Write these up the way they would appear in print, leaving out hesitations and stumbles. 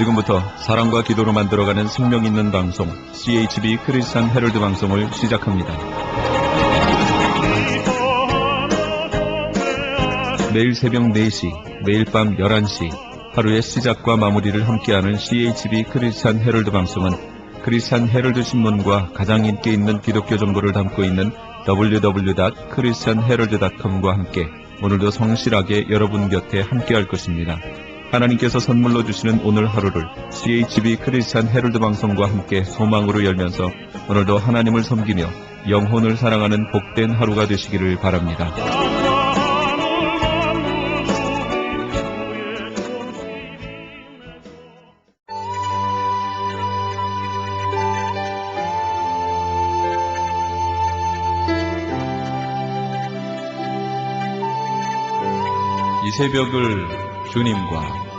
지금부터 사랑과 기도로 만들어가는 생명 있는 방송 CHB 크리스찬 헤럴드 방송을 시작합니다. 매일 새벽 4시, 매일 밤 11시 하루의 시작과 마무리를 함께하는 CHB 크리스찬 헤럴드 방송은 크리스찬 헤럴드 신문과 가장 인기 있는 기독교 정보를 담고 있는 www.christianherald.com과 함께 오늘도 성실하게 여러분 곁에 함께할 것입니다. 하나님께서 선물로 주시는 오늘 하루를 CHB 크리스찬 헤럴드 방송과 함께 소망으로 열면서 오늘도 하나님을 섬기며 영혼을 사랑하는 복된 하루가 되시기를 바랍니다. 이 새벽을 주님과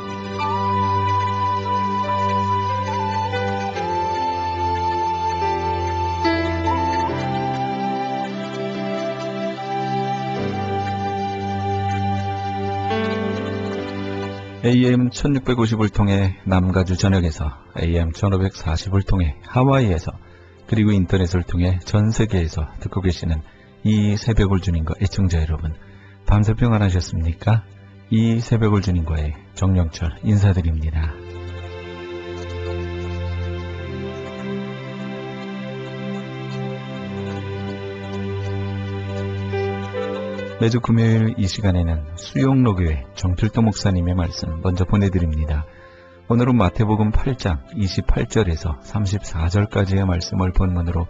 AM 1650을 통해 남가주 전역에서 AM 1540을 통해 하와이에서 그리고 인터넷을 통해 전 세계에서 듣고 계시는 이 새벽을 주님과 애청자 여러분, 밤새 평안하셨습니까? 이 새벽을 주님과의 정영철 인사드립니다. 매주 금요일 이 시간에는 수영로교회 정필도 목사님의 말씀 먼저 보내드립니다. 오늘은 마태복음 8장 28절에서 34절까지의 말씀을 본문으로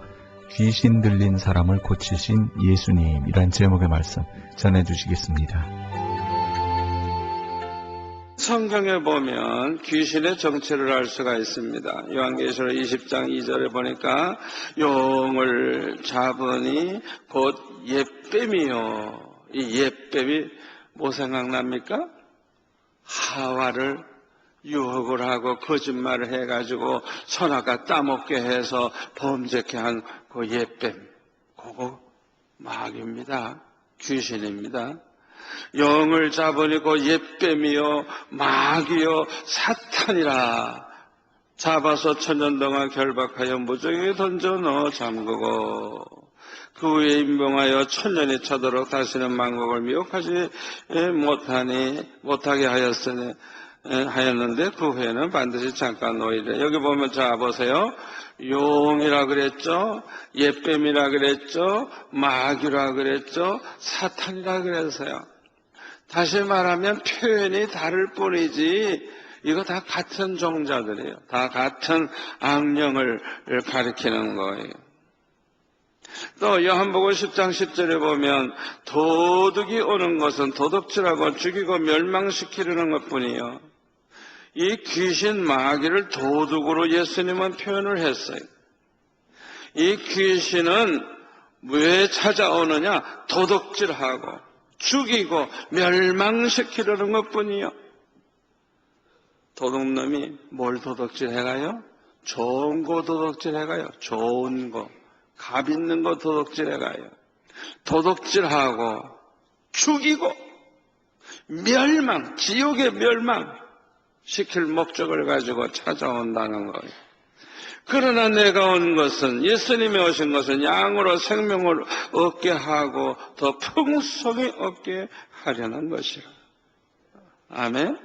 귀신 들린 사람을 고치신 예수님이란 제목의 말씀 전해주시겠습니다. 성경에 보면 귀신의 정체를 알 수가 있습니다. 요한계시록 20장 2절에 보니까 용을 잡으니 곧 옛뱀이요. 이 옛뱀이 뭐 생각납니까? 하와를 유혹을 하고 거짓말을 해가지고 선악과 따먹게 해서 범죄케 한 그 옛뱀, 그거 마귀입니다. 귀신입니다. 영을 잡으니 그 옛뱀이요 마귀요 사탄이라. 잡아서 천년 동안 결박하여 무정에 던져 넣어 잠그고 그 후에 임명하여 천년이 차도록 다시는 만국을 미혹하지 못하게 하였는데 그 후에는 반드시 잠깐 놓이래. 여기 보면 자 보세요. 용이라 그랬죠. 옛뱀이라 그랬죠. 마귀라 그랬죠. 사탄이라 그랬어요. 다시 말하면 표현이 다를 뿐이지 이거 다 같은 종자들이에요. 다 같은 악령을 가리키는 거예요. 또 요한복음 10장 10절에 보면 도둑이 오는 것은 도둑질하고 죽이고 멸망시키려는 것뿐이요. 이 귀신 마귀를 도둑으로 예수님은 표현을 했어요. 이 귀신은 왜 찾아오느냐? 도둑질하고 죽이고 멸망시키려는 것뿐이요. 도둑놈이 뭘 도둑질해가요? 좋은 거 도둑질해가요. 좋은 거. 값 있는 거 도둑질해가요. 도둑질하고 죽이고 멸망, 지옥의 멸망 시킬 목적을 가지고 찾아온다는 거예요. 그러나 내가 온 것은, 예수님이 오신 것은 양으로 생명을 얻게 하고 더 풍성히 얻게 하려는 것이라. 아멘.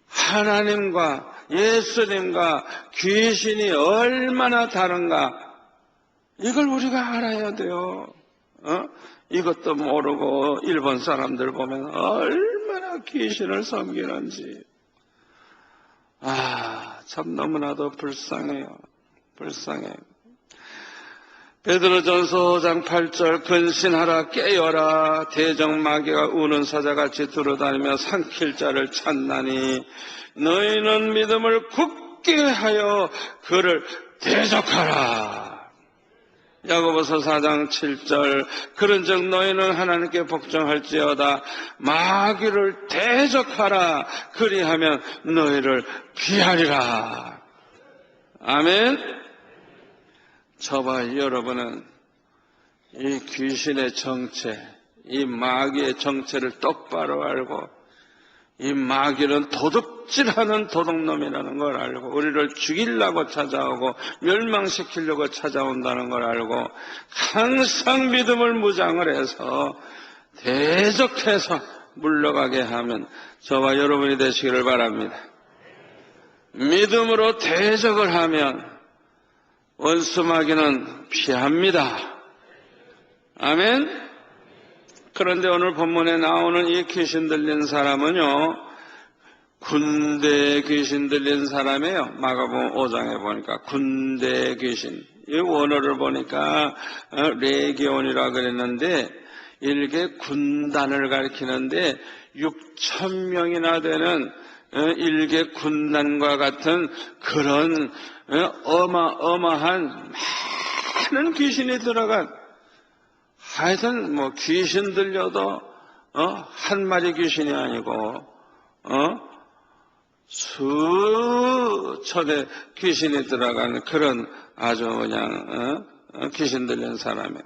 하나님과 예수님과 귀신이 얼마나 다른가, 이걸 우리가 알아야 돼요. 이것도 모르고 일본 사람들 보면 얼마나 귀신을 섬기는지. 참 너무나도 불쌍해요. 불쌍해. 베드로전서 5장 8절 근신하라 깨어라 대적 마귀가 우는 사자같이 두루다니며 삼킬 자를 찾나니 너희는 믿음을 굳게 하여 그를 대적하라. 야고보서 4장 7절 그런즉 너희는 하나님께 복종할지어다 마귀를 대적하라 그리하면 너희를 피하리라. 아멘. 저와 여러분은 이 귀신의 정체, 이 마귀의 정체를 똑바로 알고 이 마귀는 도둑질하는 도둑놈이라는 걸 알고 우리를 죽이려고 찾아오고 멸망시키려고 찾아온다는 걸 알고 항상 믿음을 무장을 해서 대적해서 물러가게 하면 저와 여러분이 되시기를 바랍니다. 믿음으로 대적을 하면 원수 마귀는 피합니다. 아멘. 그런데 오늘 본문에 나오는 이 귀신 들린 사람은요, 군대에 귀신 들린 사람이에요. 마가복음 5장에 보니까 군대 귀신. 이 원어를 보니까 레기온이라 그랬는데 일개 군단을 가리키는데 6,000명이나 되는 일개 군단과 같은 그런 어마어마한 많은 귀신이 들어간, 하여튼 뭐 귀신 들려도 한 마리 귀신이 아니고 수천의 귀신이 들어간 그런 아주 그냥 귀신 들린 사람이에요.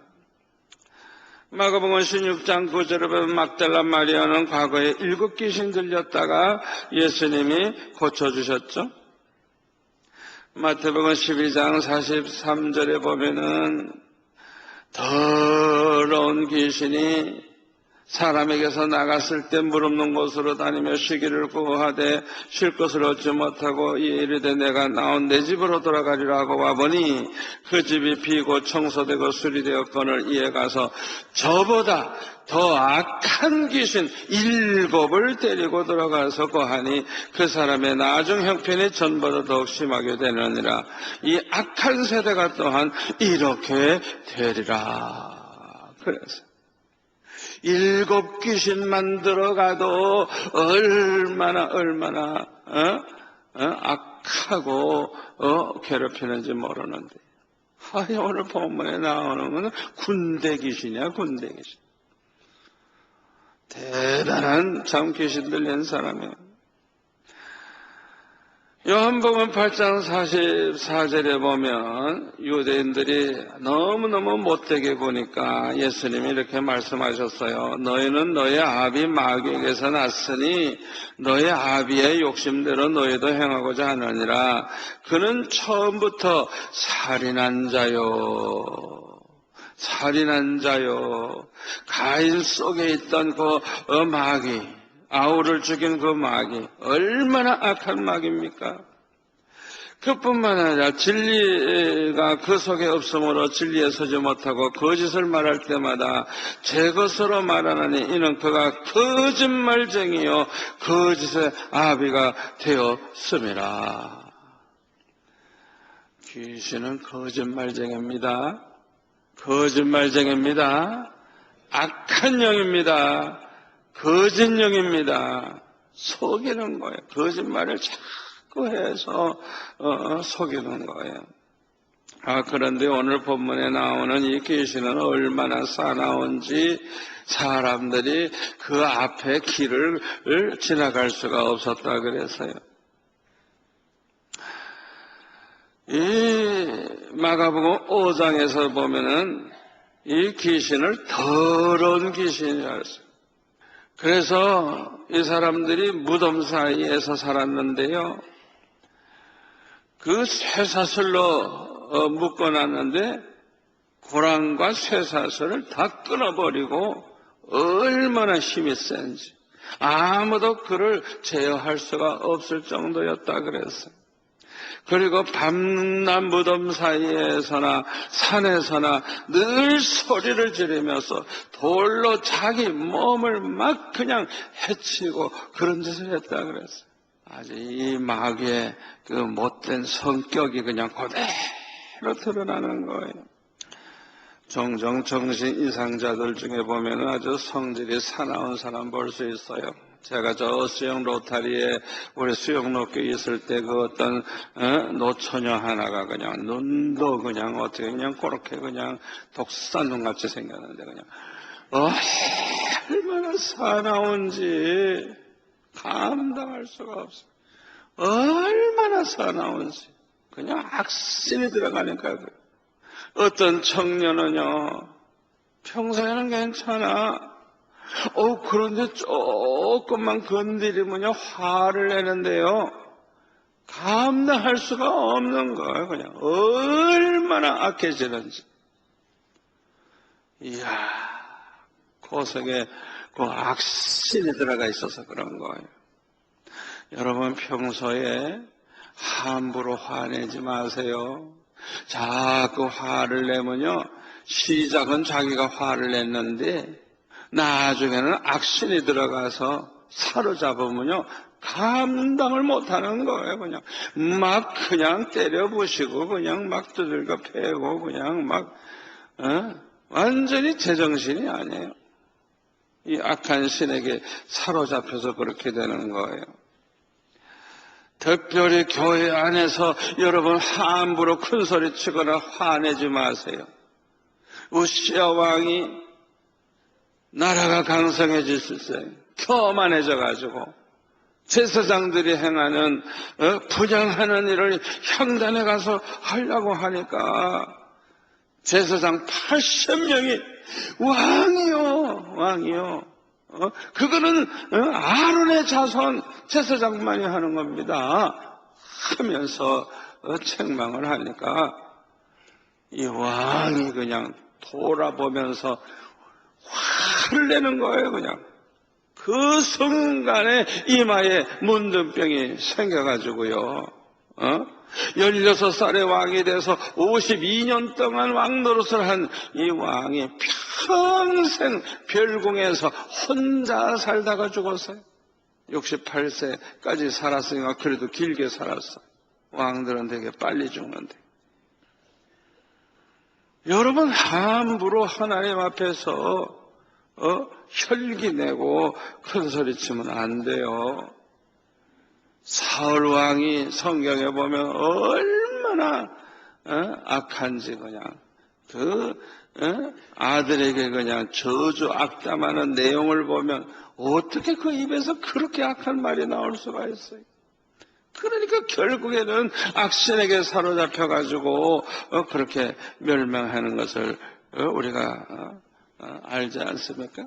마가복음 16장 9절에 보면 막달라 마리아는 과거에 7 귀신 들렸다가 예수님이 고쳐주셨죠. 마태복음 12장 43절에 보면은 더러운 귀신이 사람에게서 나갔을 때 무릎는 곳으로 다니며 쉬기를 구하되 쉴 것을 얻지 못하고 이르되 내가 나온 내 집으로 돌아가리라 하고 와보니 그 집이 비고 청소되고 수리되었거늘 이에 가서 저보다 더 악한 귀신 7을 데리고 들어가서 거하니 그 사람의 나중 형편이 전보다 더욱 심하게 되느니라. 이 악한 세대가 또한 이렇게 되리라. 그래서 7 귀신만 들어가도 얼마나 악하고 괴롭히는지 모르는데, 오늘 본문에 나오는 것은 군대 귀신이야, 군대 귀신. 대단한 참 귀신 들린 사람이에요. 요한복음 8장 44절에 보면 유대인들이 너무너무 못되게 보니까 예수님이 이렇게 말씀하셨어요. 너희는 너의 아비 마귀에게서 났으니 너의 아비의 욕심대로 너희도 행하고자 하느니라. 그는 처음부터 살인한 자요. 가인 속에 있던 그 마귀, 아우를 죽인 그 마귀, 얼마나 악한 마귀입니까? 그뿐만 아니라 진리가 그 속에 없으므로 진리에 서지 못하고 거짓을 말할 때마다 제 것으로 말하느니 이는 그가 거짓말쟁이요 거짓의 아비가 되었음이라. 귀신은 거짓말쟁이입니다. 악한 영입니다. 거짓령입니다. 속이는 거예요. 거짓말을 자꾸 해서 속이는 거예요. 그런데 오늘 본문에 나오는 이 귀신은 얼마나 사나운지 사람들이 그 앞에 길을 지나갈 수가 없었다 그래서요. 이 마가복음 5장에서 보면은 이 귀신을 더러운 귀신이라고 했어요. 그래서 이 사람들이 무덤 사이에서 살았는데요. 그 쇠사슬로 묶어놨는데 고랑과 쇠사슬을 다 끊어버리고 얼마나 힘이 센지 아무도 그를 제어할 수가 없을 정도였다 그랬어요. 그리고 밤낮 무덤 사이에서나 산에서나 늘 소리를 지르면서 돌로 자기 몸을 막 그냥 해치고 그런 짓을 했다 그랬어요. 아주 이 마귀의 그 못된 성격이 그냥 그대로 드러나는 거예요. 종종 정신 이상자들 중에 보면 아주 성질이 사나운 사람 볼 수 있어요. 제가 저 수영 로타리에 우리 수영로교에 있을 때 그 어떤 노처녀 하나가 그냥 눈도 그냥 어떻게 그냥 그렇게 그냥 독산 눈같이 생겼는데 그냥 얼마나 사나운지 감당할 수가 없어. 얼마나 사나운지 그냥 악신이 들어가니까 그래. 어떤 청년은요 평소에는 괜찮아. 그런데 조금만 건드리면요, 화를 내는데요. 감당할 수가 없는 거예요, 그냥. 얼마나 악해지는지. 이야, 그 속에 그 악신이 들어가 있어서 그런 거예요. 여러분, 평소에 함부로 화내지 마세요. 자꾸 화를 내면요, 시작은 자기가 화를 냈는데 나중에는 악신이 들어가서 사로잡으면요, 감당을 못하는 거예요. 그냥 때려부시고 그냥 막 두들겨 패고 그냥 완전히 제정신이 아니에요. 이 악한 신에게 사로잡혀서 그렇게 되는 거예요. 특별히 교회 안에서 여러분 함부로 큰 소리 치거나 화내지 마세요. 우시아 왕이 나라가 강성해졌어요. 교만해져가지고 제사장들이 행하는 분양하는 일을 향단에 가서 하려고 하니까 제사장 80명이 왕이요. 그거는 아론의 자손 제사장만이 하는 겁니다. 하면서 책망을 하니까 이 왕이 그냥 돌아보면서 화를 내는 거예요, 그냥. 그 순간에 이마에 문둥병이 생겨가지고요. 16살의 왕이 돼서 52년 동안 왕노릇을 한 이 왕이 평생 별궁에서 혼자 살다가 죽었어요. 68세까지 살았으니까 그래도 길게 살았어. 왕들은 되게 빨리 죽는데. 여러분, 함부로 하나님 앞에서 혈기 내고 큰 소리 치면 안 돼요. 사울 왕이 성경에 보면 얼마나 악한지 그냥 아들에게 그냥 저주 악담하는 내용을 보면 어떻게 그 입에서 그렇게 악한 말이 나올 수가 있어요. 그러니까 결국에는 악신에게 사로잡혀가지고 그렇게 멸망하는 것을 우리가 알지 않습니까?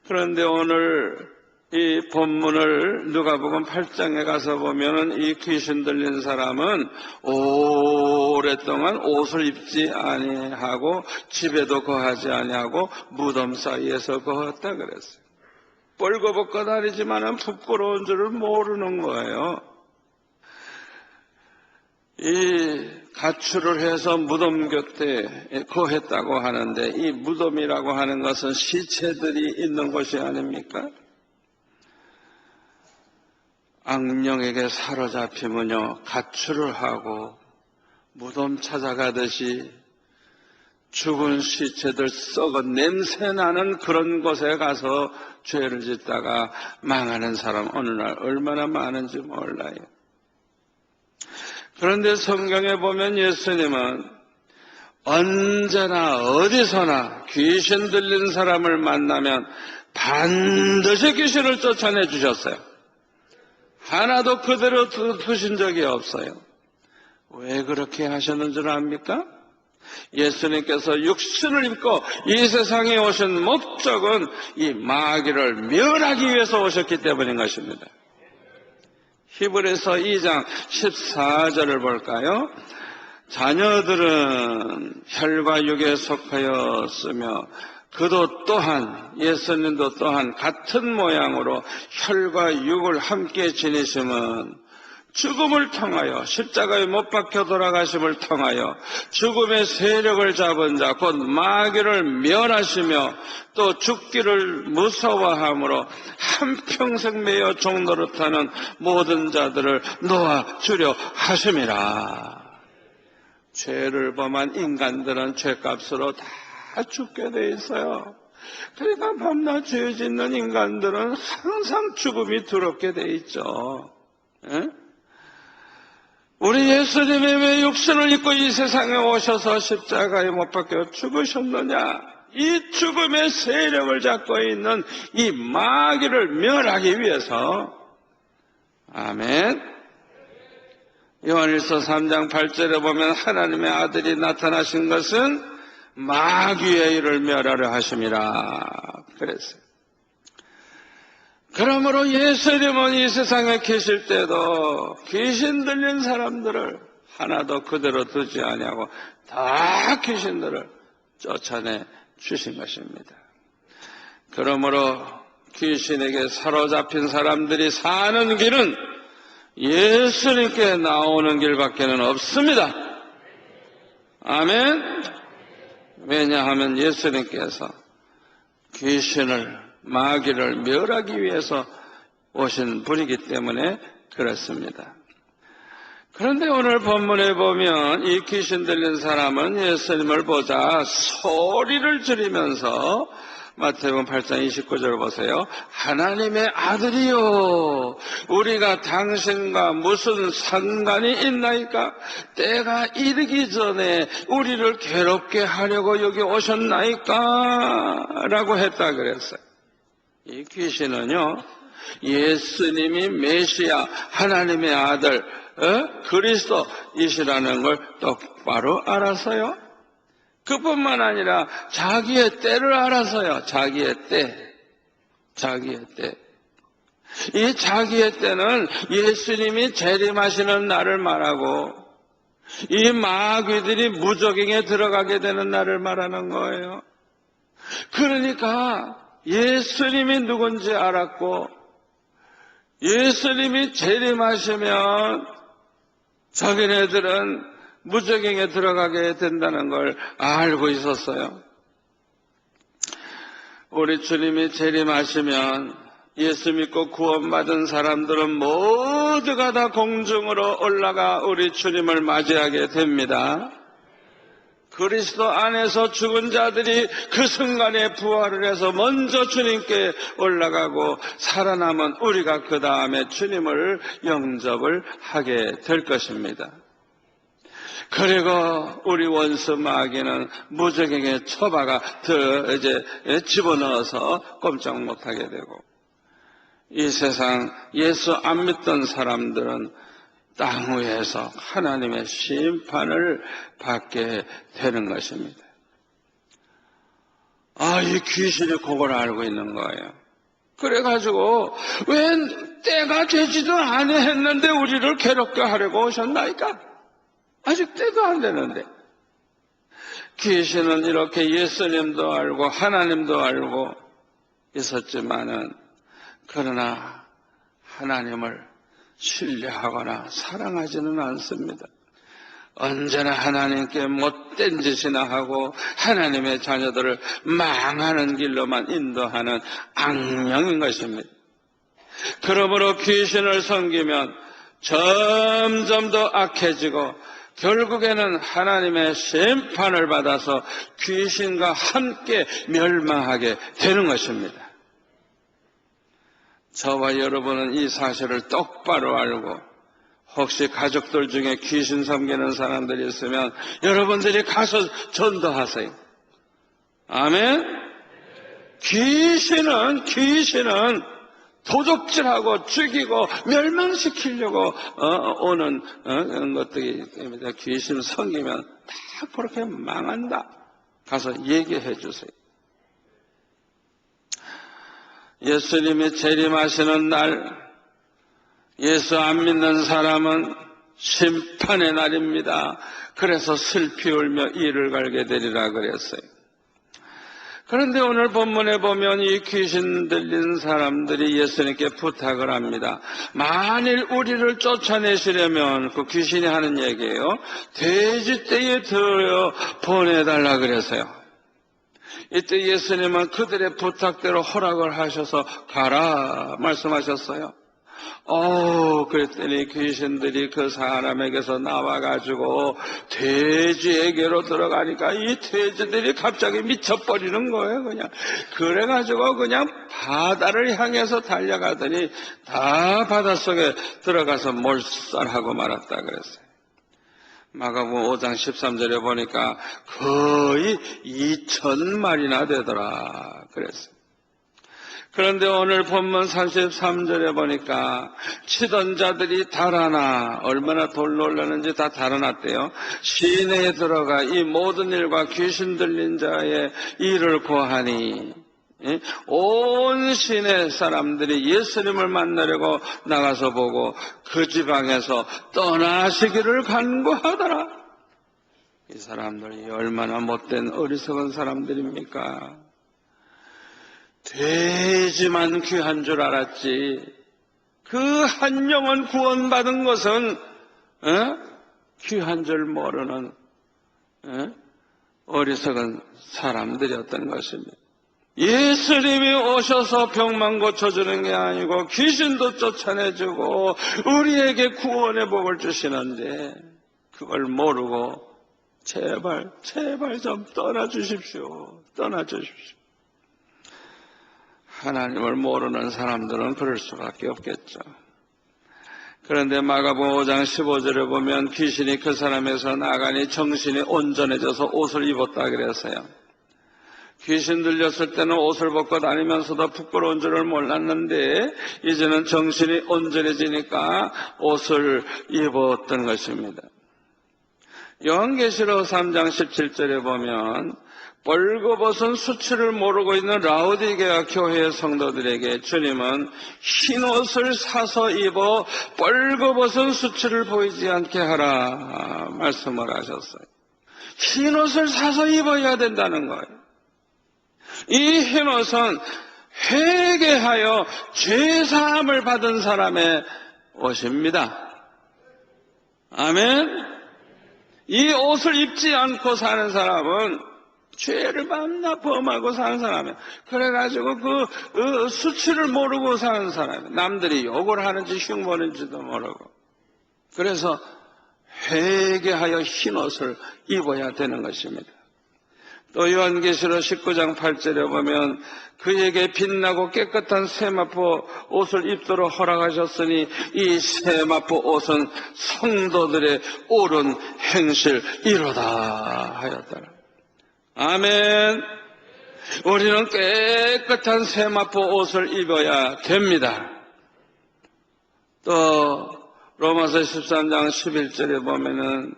그런데 오늘 이 본문을 누가복음 8장에 가서 보면은 이 귀신 들린 사람은 오랫동안 옷을 입지 아니하고 집에도 거하지 아니하고 무덤 사이에서 거했다 그랬어요. 뻘거벗고 다니지만은 부끄러운 줄을 모르는 거예요. 이 가출을 해서 무덤 곁에 거했다고 하는데 이 무덤이라고 하는 것은 시체들이 있는 곳이 아닙니까? 악령에게 사로잡히면요, 가출을 하고 무덤 찾아가듯이 죽은 시체들 썩은 냄새나는 그런 곳에 가서 죄를 짓다가 망하는 사람 어느 날 얼마나 많은지 몰라요. 그런데 성경에 보면 예수님은 언제나 어디서나 귀신 들린 사람을 만나면 반드시 귀신을 쫓아내 주셨어요. 하나도 그대로 두신 적이 없어요. 왜 그렇게 하셨는 줄 압니까? 예수님께서 육신을 입고 이 세상에 오신 목적은 이 마귀를 멸하기 위해서 오셨기 때문인 것입니다. 히브리서 2장 14절을 볼까요? 자녀들은 혈과 육에 속하였으며 그도 또한 예수님도 또한 같은 모양으로 혈과 육을 함께 지니심은 죽음을 통하여 십자가에 못 박혀 돌아가심을 통하여 죽음의 세력을 잡은 자 곧 마귀를 멸하시며 또 죽기를 무서워함으로 한평생 매여 종노릇하는 모든 자들을 놓아주려 하심이라. 죄를 범한 인간들은 죄값으로 다 죽게 돼 있어요. 그러니까 밤낮 죄 짓는 인간들은 항상 죽음이 두렵게 돼 있죠. 에? 우리 예수님이 왜 육신을 입고 이 세상에 오셔서 십자가에 못 박혀 죽으셨느냐? 이 죽음의 세력을 잡고 있는 이 마귀를 멸하기 위해서. 아멘. 요한일서 3장 8절에 보면 하나님의 아들이 나타나신 것은 마귀의 일을 멸하려 하심이라. 그랬어요. 그러므로 예수님은 이 세상에 계실 때도 귀신 들린 사람들을 하나도 그대로 두지 아니하고 다 귀신들을 쫓아내 주신 것입니다. 그러므로 귀신에게 사로잡힌 사람들이 사는 길은 예수님께 나오는 길밖에는 없습니다. 아멘. 왜냐하면 예수님께서 귀신을, 마귀를 멸하기 위해서 오신 분이기 때문에 그렇습니다. 그런데 오늘 본문에 보면 이 귀신 들린 사람은 예수님을 보자 소리를 지르면서 마태복음 8장 29절 보세요. 하나님의 아들이요, 우리가 당신과 무슨 상관이 있나이까? 때가 이르기 전에 우리를 괴롭게 하려고 여기 오셨나이까? 라고 했다 그랬어요. 이 귀신은요, 예수님이 메시아, 하나님의 아들, 그리스도이시라는 걸 똑바로 알아서요. 그뿐만 아니라 자기의 때를 알아서요. 자기의 때. 이 자기의 때는 예수님이 재림하시는 날을 말하고 이 마귀들이 무저갱에 들어가게 되는 날을 말하는 거예요. 그러니까 예수님이 누군지 알았고 예수님이 재림하시면 자기네들은 무저갱에 들어가게 된다는 걸 알고 있었어요. 우리 주님이 재림하시면 예수 믿고 구원받은 사람들은 모두가 다 공중으로 올라가 우리 주님을 맞이하게 됩니다. 그리스도 안에서 죽은 자들이 그 순간에 부활을 해서 먼저 주님께 올라가고 살아남은 우리가 그 다음에 주님을 영접을 하게 될 것입니다. 그리고 우리 원수 마귀는 무저갱에 처박아 이제 집어넣어서 꼼짝 못하게 되고 이 세상 예수 안 믿던 사람들은 땅 위에서 하나님의 심판을 받게 되는 것입니다. 이 귀신이 그걸 알고 있는 거예요. 그래가지고 왜 때가 되지도 않았는데 우리를 괴롭게 하려고 오셨나이까? 아직 때도 안 되는데. 귀신은 이렇게 예수님도 알고 하나님도 알고 있었지만은 그러나 하나님을 신뢰하거나 사랑하지는 않습니다. 언제나 하나님께 못된 짓이나 하고 하나님의 자녀들을 망하는 길로만 인도하는 악령인 것입니다. 그러므로 귀신을 섬기면 점점 더 악해지고 결국에는 하나님의 심판을 받아서 귀신과 함께 멸망하게 되는 것입니다. 저와 여러분은 이 사실을 똑바로 알고 혹시 가족들 중에 귀신 섬기는 사람들이 있으면 여러분들이 가서 전도하세요. 아멘? 귀신은 도적질하고 죽이고 멸망시키려고 오는 것들입니다. 귀신 섬기면 다 그렇게 망한다. 가서 얘기해 주세요. 예수님이 재림하시는 날 예수 안 믿는 사람은 심판의 날입니다. 그래서 슬피 울며 이를 갈게 되리라 그랬어요. 그런데 오늘 본문에 보면 이 귀신 들린 사람들이 예수님께 부탁을 합니다. 만일 우리를 쫓아내시려면 그 귀신이 하는 얘기예요. 돼지떼에 들어 보내달라 그랬어요. 이때 예수님은 그들의 부탁대로 허락을 하셔서 가라 말씀하셨어요. 그랬더니 귀신들이 그 사람에게서 나와가지고 돼지에게로 들어가니까 이 돼지들이 갑자기 미쳐버리는 거예요, 그냥. 그래가지고 그냥 바다를 향해서 달려가더니 다 바닷속에 들어가서 몰살하고 말았다 그랬어요. 마가복음 5장 13절에 보니까 거의 2,000마리나 되더라 그랬어요. 그런데 오늘 본문 33절에 보니까 치던 자들이 달아나 얼마나 돌로 올랐는지 다 달아났대요. 시내에 들어가 이 모든 일과 귀신 들린 자의 일을 고하니 온 시내 사람들이 예수님을 만나려고 나가서 보고 그 지방에서 떠나시기를 간구하더라. 이 사람들이 얼마나 못된 어리석은 사람들입니까? 되지만 귀한 줄 알았지. 그 한 영혼 구원받은 것은 귀한 줄 모르는 어리석은 사람들이었던 것입니다. 예수님이 오셔서 병만 고쳐주는 게 아니고 귀신도 쫓아내주고 우리에게 구원의 복을 주시는데 그걸 모르고 제발 좀 떠나주십시오. 떠나주십시오. 하나님을 모르는 사람들은 그럴 수밖에 없겠죠. 그런데 마가복음 5장 15절에 보면 귀신이 그 사람에서 나가니 정신이 온전해져서 옷을 입었다 그랬어요. 귀신 들렸을 때는 옷을 벗고 다니면서도 부끄러운 줄을 몰랐는데 이제는 정신이 온전해지니까 옷을 입었던 것입니다. 요한계시록 3장 17절에 보면 벌거벗은 수치를 모르고 있는 라오디게아 교회의 성도들에게 주님은 흰옷을 사서 입어 벌거벗은 수치를 보이지 않게 하라 말씀을 하셨어요. 흰옷을 사서 입어야 된다는 거예요. 이 흰옷은 회개하여 죄사함을 받은 사람의 옷입니다. 아멘. 이 옷을 입지 않고 사는 사람은 죄를 밤낮 범하고 사는 사람이에요. 그래가지고 그 수치를 모르고 사는 사람이에요. 남들이 욕을 하는지 흉보는지도 모르고. 그래서 회개하여 흰옷을 입어야 되는 것입니다. 또 요한계시록 19장 8절에 보면 그에게 빛나고 깨끗한 세마포 옷을 입도록 허락하셨으니 이 세마포 옷은 성도들의 옳은 행실이로다 하였더라. 아멘. 우리는 깨끗한 세마포 옷을 입어야 됩니다. 또 로마서 13장 11절에 보면은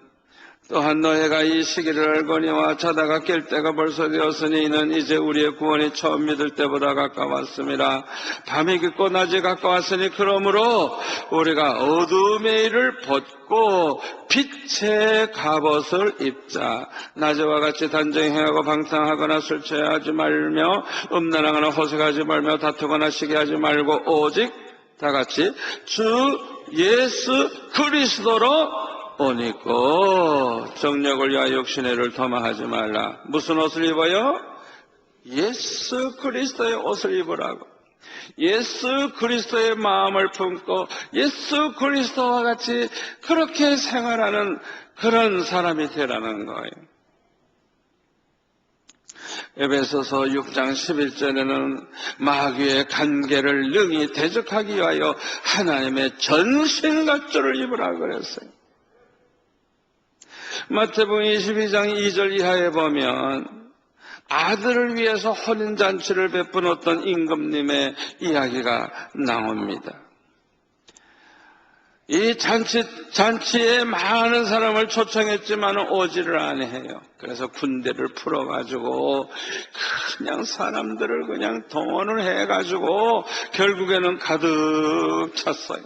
또한 너희가 이 시기를 알거니와 자다가 깰 때가 벌써 되었으니 이는 이제 우리의 구원이 처음 믿을 때보다 가까웠습니다. 밤이 깊고 낮이 가까웠으니 그러므로 우리가 어둠의 일을 벗고 빛의 갑옷을 입자. 낮에와 같이 단정히 행하고 방탕하거나 술 취하지 말며 음란하거나 호색하지 말며 다투거나 시기하지 말고 오직 다같이 주 예수 그리스도로 옷 입고 정력을 위하여 육신의 일을 도마하지 말라. 무슨 옷을 입어요? 예수 그리스도의 옷을 입으라고. 예수 그리스도의 마음을 품고 예수 그리스도와 같이 그렇게 생활하는 그런 사람이 되라는 거예요. 에베소서 6장 11절에는 마귀의 간계를 능히 대적하기 위하여 하나님의 전신갑주를 입으라고 그랬어요. 마태복음 22장 2절 이하에 보면 아들을 위해서 혼인잔치를 베푼 어떤 임금님의 이야기가 나옵니다. 이 잔치에 많은 사람을 초청했지만 오지를 아니해요. 그래서 군대를 풀어가지고 그냥 사람들을 그냥 동원을 해가지고 결국에는 가득 찼어요.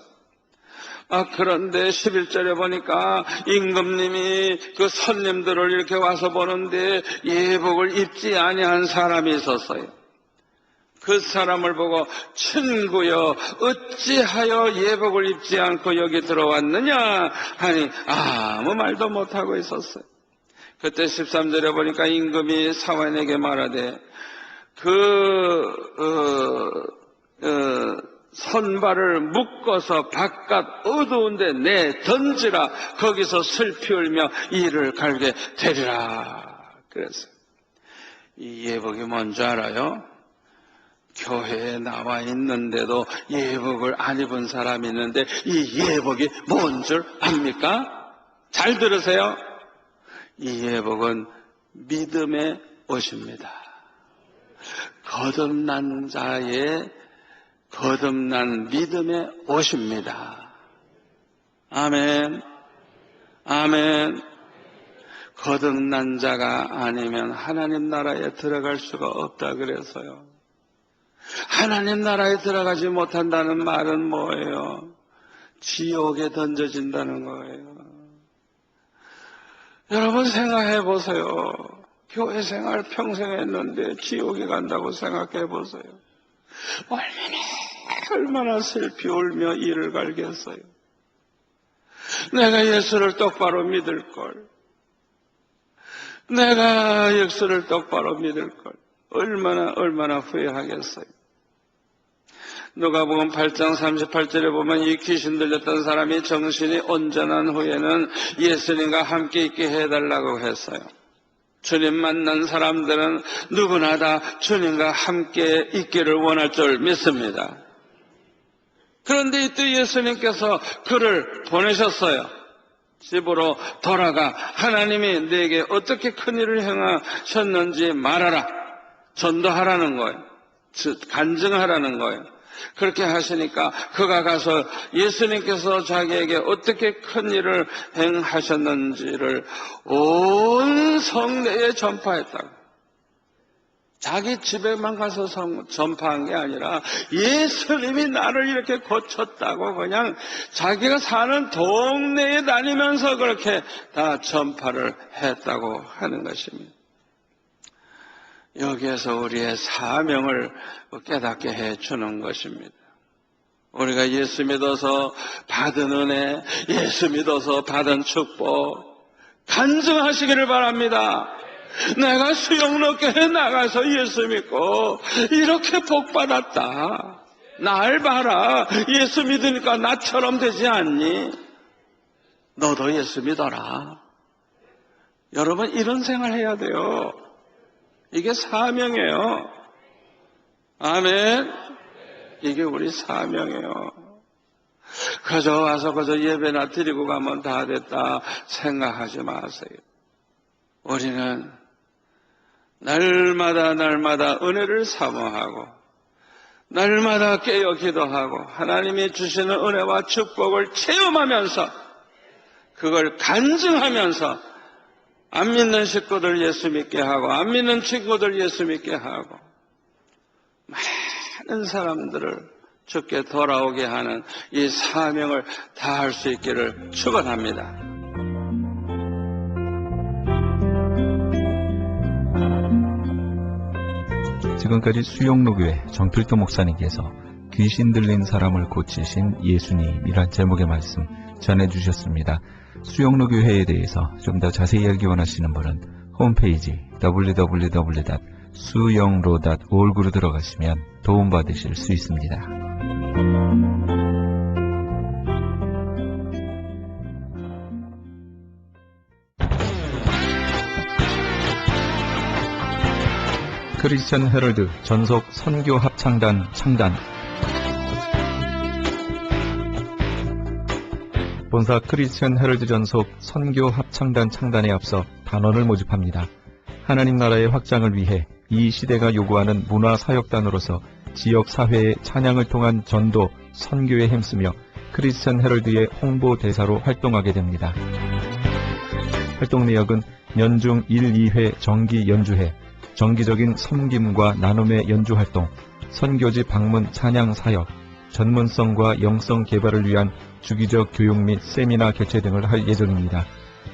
그런데 11절에 보니까 임금님이 그 손님들을 이렇게 와서 보는데 예복을 입지 아니한 사람이 있었어요. 그 사람을 보고 친구여 어찌하여 예복을 입지 않고 여기 들어왔느냐 하니 아무 말도 못하고 있었어요. 그때 13절에 보니까 임금이 사환에게 말하되 선발을 묶어서 바깥 어두운데 내 던지라. 거기서 슬피 울며 이를 갈게 되리라. 그랬어요. 이 예복이 뭔지 알아요? 교회에 나와 있는데도 예복을 안 입은 사람이 있는데 이 예복이 뭔 줄 압니까? 잘 들으세요. 이 예복은 믿음의 옷입니다. 거듭난 자의 거듭난 믿음의 옷입니다. 아멘. 아멘. 거듭난 자가 아니면 하나님 나라에 들어갈 수가 없다 그래서요. 하나님 나라에 들어가지 못한다는 말은 뭐예요? 지옥에 던져진다는 거예요. 여러분 생각해 보세요. 교회 생활 평생 했는데 지옥에 간다고 생각해 보세요. 얼마나 슬피 울며 이를 갈겠어요. 내가 예수를 똑바로 믿을 걸. 내가 예수를 똑바로 믿을 걸. 얼마나 후회하겠어요. 누가복음 8장 38절에 보면 이 귀신 들렸던 사람이 정신이 온전한 후에는 예수님과 함께 있게 해달라고 했어요. 주님 만난 사람들은 누구나 다 주님과 함께 있기를 원할 줄 믿습니다. 그런데 이때 예수님께서 그를 보내셨어요. 집으로 돌아가 하나님이 내게 어떻게 큰 일을 행하셨는지 말하라. 전도하라는 거예요. 간증하라는 거예요. 그렇게 하시니까 그가 가서 예수님께서 자기에게 어떻게 큰 일을 행하셨는지를 온 성내에 전파했다고. 자기 집에만 가서 전파한 게 아니라 예수님이 나를 이렇게 고쳤다고 그냥 자기가 사는 동네에 다니면서 그렇게 다 전파를 했다고 하는 것입니다. 여기에서 우리의 사명을 깨닫게 해주는 것입니다. 우리가 예수 믿어서 받은 은혜, 예수 믿어서 받은 축복 간증하시기를 바랍니다. 내가 수영로교회 나가서 예수 믿고 이렇게 복 받았다. 날 봐라. 예수 믿으니까 나처럼 되지 않니? 너도 예수 믿어라. 여러분 이런 생활 해야 돼요. 이게 사명이에요. 아멘. 이게 우리 사명이에요. 그저 와서 그저 예배나 드리고 가면 다 됐다 생각하지 마세요. 우리는 날마다 은혜를 사모하고 날마다 깨어 기도하고 하나님이 주시는 은혜와 축복을 체험하면서 그걸 간증하면서 안 믿는 식구들 예수 믿게 하고 안 믿는 친구들 예수 믿게 하고 많은 사람들을 주께 돌아오게 하는 이 사명을 다할 수 있기를 축원합니다. 지금까지 수영로교회 정필도 목사님께서 귀신 들린 사람을 고치신 예수님이란 제목의 말씀 전해주셨습니다. 수영로교회에 대해서 좀 더 자세히 알기 원하시는 분은 홈페이지 www.suyongro.org로 들어가시면 도움받으실 수 있습니다. 크리스천 헤럴드 전속 선교 합창단 창단. 본사 크리스천 헤럴드 전속 선교 합창단 창단에 앞서 단원을 모집합니다. 하나님 나라의 확장을 위해 이 시대가 요구하는 문화사역단으로서 지역 사회의 찬양을 통한 전도, 선교에 힘쓰며 크리스천 헤럴드의 홍보 대사로 활동하게 됩니다. 활동 내역은 연중 1, 2회 정기 연주회, 정기적인 섬김과 나눔의 연주활동, 선교지 방문 찬양 사역, 전문성과 영성 개발을 위한 주기적 교육 및 세미나 개최 등을 할 예정입니다.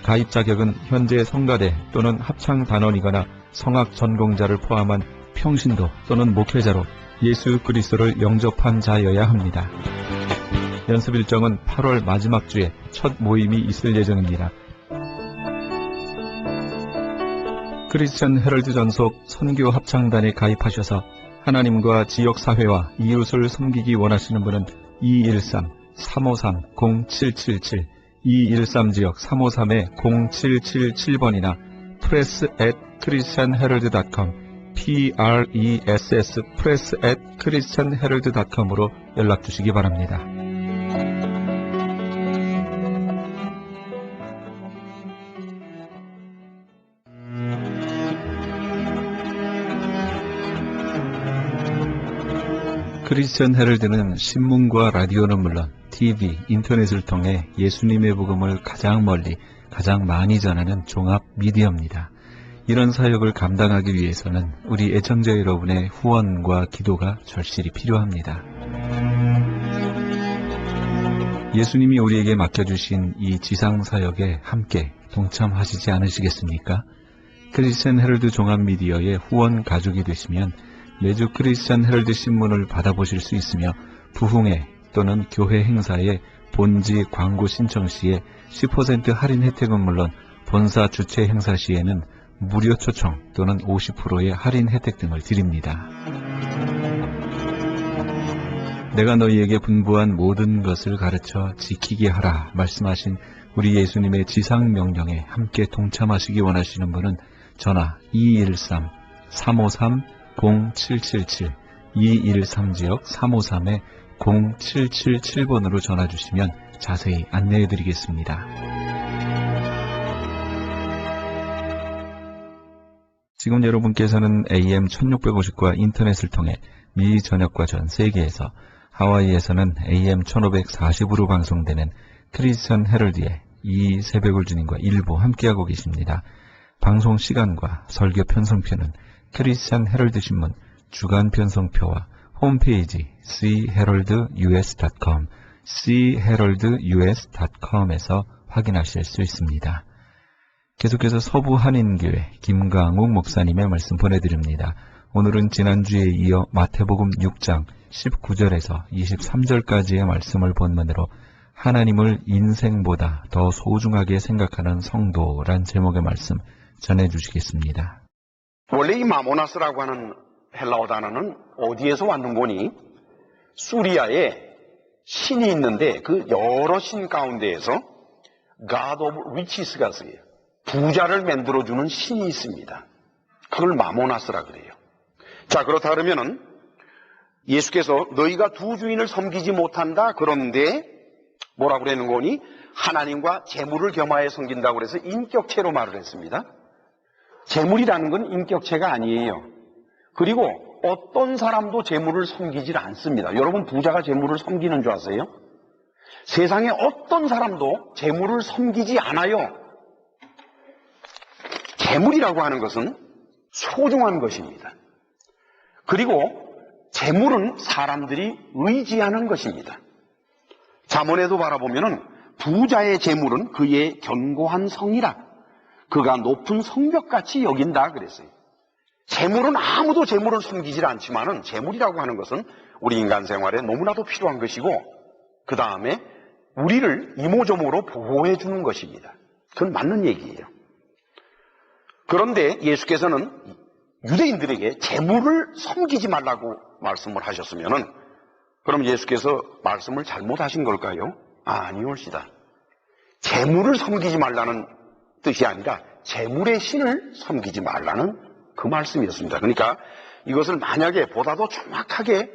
가입 자격은 현재 성가대 또는 합창단원이거나 성악 전공자를 포함한 평신도 또는 목회자로 예수 그리스도를 영접한 자여야 합니다. 연습 일정은 8월 마지막 주에 첫 모임이 있을 예정입니다. 크리스천 헤럴드 전속 선교 합창단에 가입하셔서 하나님과 지역사회와 이웃을 섬기기 원하시는 분은 213-353-0777, 213지역 353-0777번이나 press@christianherald.com, press@christianherald.com으로 연락 주시기 바랍니다. 크리스천 헤럴드는 신문과 라디오는 물론 TV, 인터넷을 통해 예수님의 복음을 가장 멀리, 가장 많이 전하는 종합 미디어입니다. 이런 사역을 감당하기 위해서는 우리 애청자 여러분의 후원과 기도가 절실히 필요합니다. 예수님이 우리에게 맡겨주신 이 지상사역에 함께 동참하시지 않으시겠습니까? 크리스천 헤럴드 종합미디어의 후원 가족이 되시면 매주 크리스천 헤럴드 신문을 받아보실 수 있으며 부흥회 또는 교회 행사에 본지 광고 신청 시에 10% 할인 혜택은 물론 본사 주최 행사 시에는 무료 초청 또는 50%의 할인 혜택 등을 드립니다. 내가 너희에게 분부한 모든 것을 가르쳐 지키게 하라 말씀하신 우리 예수님의 지상명령에 함께 동참하시기 원하시는 분은 전화 213-353-0777 213지역 353-0777번으로 전화주시면 자세히 안내해드리겠습니다. 지금 여러분께서는 AM 1650과 인터넷을 통해 미 전역과 전 세계에서 하와이에서는 AM 1540으로 방송되는 크리스천 헤럴드의 이 새벽을 주님과 일부 함께하고 계십니다. 방송 시간과 설교 편성표는 크리스천 헤럴드 신문 주간 편성표와 홈페이지 cheraldus.com, cheraldus.com에서 확인하실 수 있습니다. 계속해서 서부 한인교회 김강욱 목사님의 말씀 보내드립니다. 오늘은 지난주에 이어 마태복음 6장 19절에서 23절까지의 말씀을 본문으로 하나님을 인생보다 더 소중하게 생각하는 성도란 제목의 말씀 전해주시겠습니다. 원래 이 마모나스라고 하는 헬라어 단어는 어디에서 왔는 거니? 수리아에 신이 있는데 그 여러 신 가운데에서 God of Riches가 있어요. 부자를 만들어주는 신이 있습니다. 그걸 마모나스라 그래요. 자, 그렇다 그러면은 예수께서 너희가 두 주인을 섬기지 못한다 그런데 뭐라고 그러는 거니? 하나님과 재물을 겸하여 섬긴다고 그래서 인격체로 말을 했습니다. 재물이라는 건 인격체가 아니에요. 그리고 어떤 사람도 재물을 섬기질 않습니다. 여러분 부자가 재물을 섬기는 줄 아세요? 세상에 어떤 사람도 재물을 섬기지 않아요. 재물이라고 하는 것은 소중한 것입니다. 그리고 재물은 사람들이 의지하는 것입니다. 잠언에도 바라보면은 부자의 재물은 그의 견고한 성이라 그가 높은 성벽같이 여긴다 그랬어요. 재물은 아무도 재물을 숨기질 않지만은 재물이라고 하는 것은 우리 인간 생활에 너무나도 필요한 것이고 그 다음에 우리를 이모저모로 보호해 주는 것입니다. 그건 맞는 얘기예요. 그런데 예수께서는 유대인들에게 재물을 섬기지 말라고 말씀을 하셨으면은 그럼 예수께서 말씀을 잘못하신 걸까요? 아니올시다. 재물을 섬기지 말라는 뜻이 아니라 재물의 신을 섬기지 말라는 그 말씀이었습니다. 그러니까 이것을 만약에 보다도 정확하게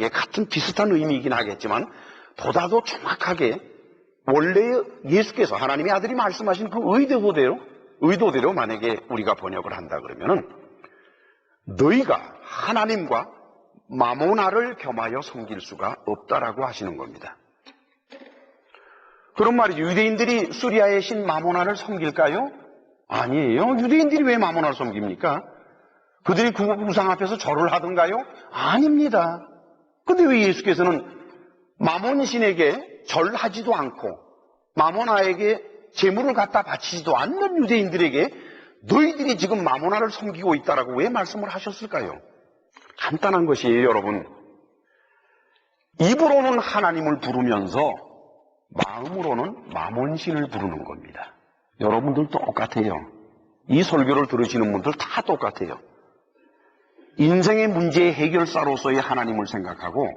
같은 비슷한 의미이긴 하겠지만 보다도 정확하게 원래 예수께서 하나님의 아들이 말씀하신 그 의도대로 만약에 우리가 번역을 한다 그러면은 너희가 하나님과 마모나를 겸하여 섬길 수가 없다라고 하시는 겁니다. 그런 말이죠. 유대인들이 수리아의 신 마모나를 섬길까요? 아니에요. 유대인들이 왜 마모나를 섬깁니까? 그들이 그 우상 앞에서 절을 하던가요? 아닙니다. 근데 왜 예수께서는 마몬 신에게 절하지도 않고 마모나에게 재물을 갖다 바치지도 않는 유대인들에게 너희들이 지금 마모나를 섬기고 있다라고 왜 말씀을 하셨을까요? 간단한 것이에요, 여러분. 입으로는 하나님을 부르면서 마음으로는 마몬신을 부르는 겁니다. 여러분들 똑같아요. 이 설교를 들으시는 분들 다 똑같아요. 인생의 문제의 해결사로서의 하나님을 생각하고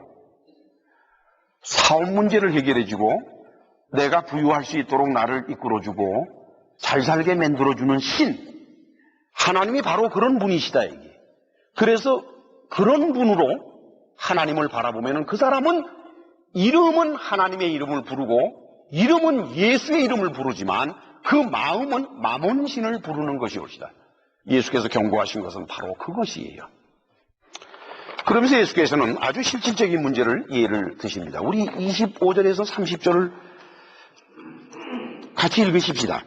사업 문제를 해결해주고 내가 부유할 수 있도록 나를 이끌어주고 잘 살게 만들어주는 신, 하나님이 바로 그런 분이시다 이게. 그래서 그런 분으로 하나님을 바라보면 그 사람은 이름은 하나님의 이름을 부르고 이름은 예수의 이름을 부르지만 그 마음은 마몬신을 부르는 것이옵시다. 예수께서 경고하신 것은 바로 그것이에요. 그러면서 예수께서는 아주 실질적인 문제를 예를 드십니다. 우리 25절에서 30절을 같이 읽으십시다.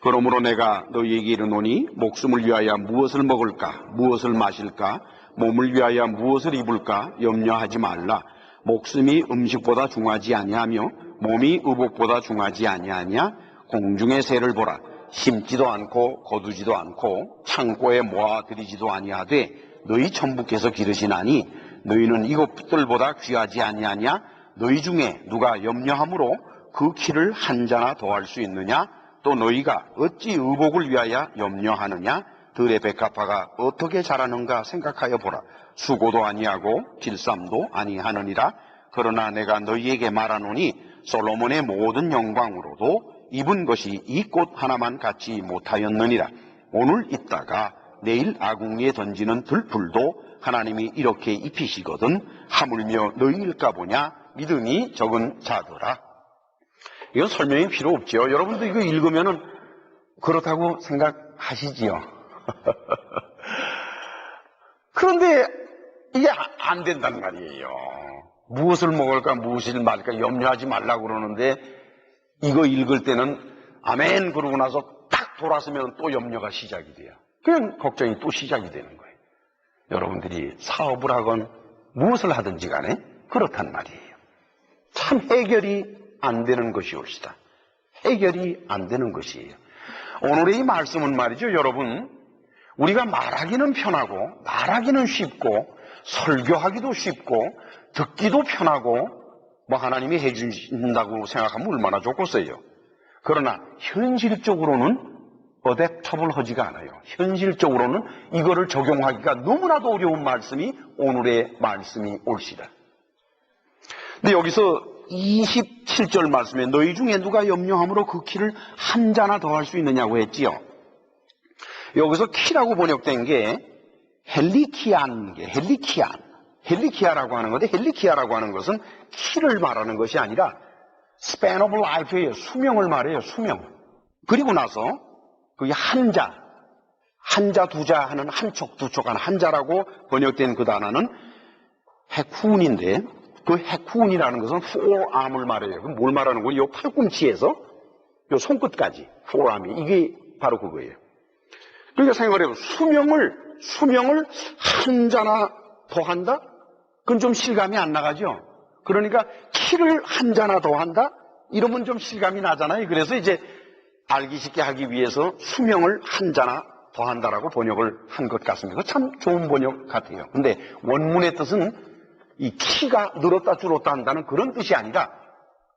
그러므로 내가 너희에게 이르노니 목숨을 위하여 무엇을 먹을까 무엇을 마실까 몸을 위하여 무엇을 입을까 염려하지 말라. 목숨이 음식보다 중하지 아니하며 몸이 의복보다 중하지 아니하냐. 공중의 새를 보라. 심지도 않고 거두지도 않고 창고에 모아들이지도 아니하되 너희 천부께서 기르시나니 너희는 이것들보다 귀하지 아니하냐. 너희 중에 누가 염려함으로 그 키를 한 자나 더할 수 있느냐. 또 너희가 어찌 의복을 위하여 염려하느냐. 들의 백합화가 어떻게 자라는가 생각하여 보라. 수고도 아니하고 길쌈도 아니하느니라. 그러나 내가 너희에게 말하노니 솔로몬의 모든 영광으로도 입은 것이 이 꽃 하나만 갖지 못하였느니라. 오늘 있다가 내일 아궁이에 던지는 들풀도 하나님이 이렇게 입히시거든 하물며 너희일까 보냐. 믿음이 적은 자들아. 이건 설명이 필요 없죠. 여러분도 이거 읽으면은 그렇다고 생각하시지요. 그런데 이게 안 된단 말이에요. 무엇을 먹을까 무엇을 말까 염려하지 말라고 그러는데 이거 읽을 때는 아멘 그러고 나서 딱 돌아서면 또 염려가 시작이 돼요. 그냥 걱정이 또 시작이 되는 거예요. 여러분들이 사업을 하건 무엇을 하든지 간에 그렇단 말이에요. 참 해결이 안 되는 것이옵시다. 해결이 안 되는 것이에요. 오늘의 이 말씀은 말이죠, 여러분. 우리가 말하기는 편하고 말하기는 쉽고 설교하기도 쉽고 듣기도 편하고 뭐 하나님이 해주신다고 생각하면 얼마나 좋겠어요. 그러나 현실적으로는 어댑터블하지가 않아요. 현실적으로는 이거를 적용하기가 너무나도 어려운 말씀이 오늘의 말씀이 옳시다. 근데 여기서 27절 말씀에 너희 중에 누가 염려함으로 그 키를 한 자나 더 할 수 있느냐고 했지요. 여기서 키라고 번역된 게 헬리키아라고 하는 건데 헬리키아라고 하는 것은 키를 말하는 것이 아니라 span of life예요. 수명을 말해요. 수명. 그리고 나서 그게 한자 두자 하는 한촉 두촉 하는 한자라고 번역된 그 단어는 핵후운인데 그 핵후운이라는 것은 forearm을 말해요. 그럼 뭘 말하는 거예요? 이 팔꿈치에서 요 손끝까지 forearm이 이게 바로 그거예요. 그러니까 생각을 해요. 수명을 한 자나 더 한다? 그건 좀 실감이 안 나가죠. 그러니까 키를 한 자나 더 한다? 이러면 좀 실감이 나잖아요. 그래서 이제 알기 쉽게 하기 위해서 수명을 한 자나 더 한다라고 번역을 한 것 같습니다. 참 좋은 번역 같아요. 근데 원문의 뜻은 이 키가 늘었다 줄었다 한다는 그런 뜻이 아니라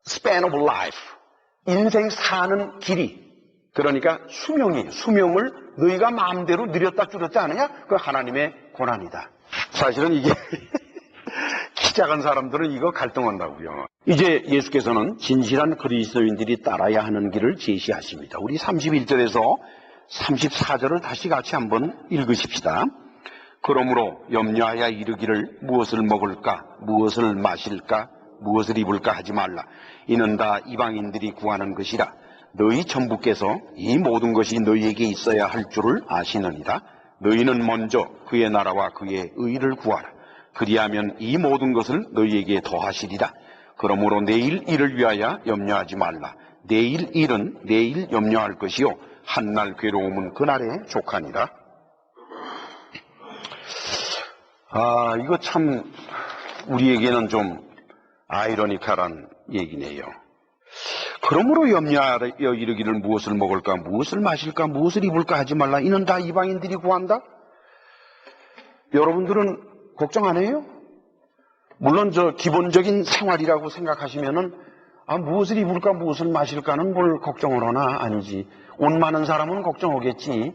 span of life, 인생 사는 길이. 그러니까 수명을 너희가 마음대로 늘렸다 줄였다 하느냐? 그건 하나님의 고난이다. 사실은 이게 키 작은 사람들은 이거 갈등한다고요. 이제 예수께서는 진실한 그리스도인들이 따라야 하는 길을 제시하십니다. 우리 31절에서 34절을 다시 같이 한번 읽으십시다. 그러므로 염려하여 이르기를 무엇을 먹을까, 무엇을 마실까, 무엇을 입을까 하지 말라. 이는 다 이방인들이 구하는 것이라. 너희 천부께서 이 모든 것이 너희에게 있어야 할 줄을 아시느니라. 너희는 먼저 그의 나라와 그의 의를 구하라. 그리하면 이 모든 것을 너희에게 더하시리라. 그러므로 내일 일을 위하여 염려하지 말라. 내일 일은 내일 염려할 것이요 한날 괴로움은 그날에 족하니라. 이거 참 우리에게는 좀 아이러니컬한 얘기네요. 그러므로 염려하여 이르기를 무엇을 먹을까, 무엇을 마실까, 무엇을 입을까 하지 말라. 이는 다 이방인들이 구한다. 여러분들은 걱정 안 해요? 물론 저 기본적인 생활이라고 생각하시면은 무엇을 입을까, 무엇을 마실까는 뭘 걱정을 하나? 아니지. 옷 많은 사람은 걱정하겠지.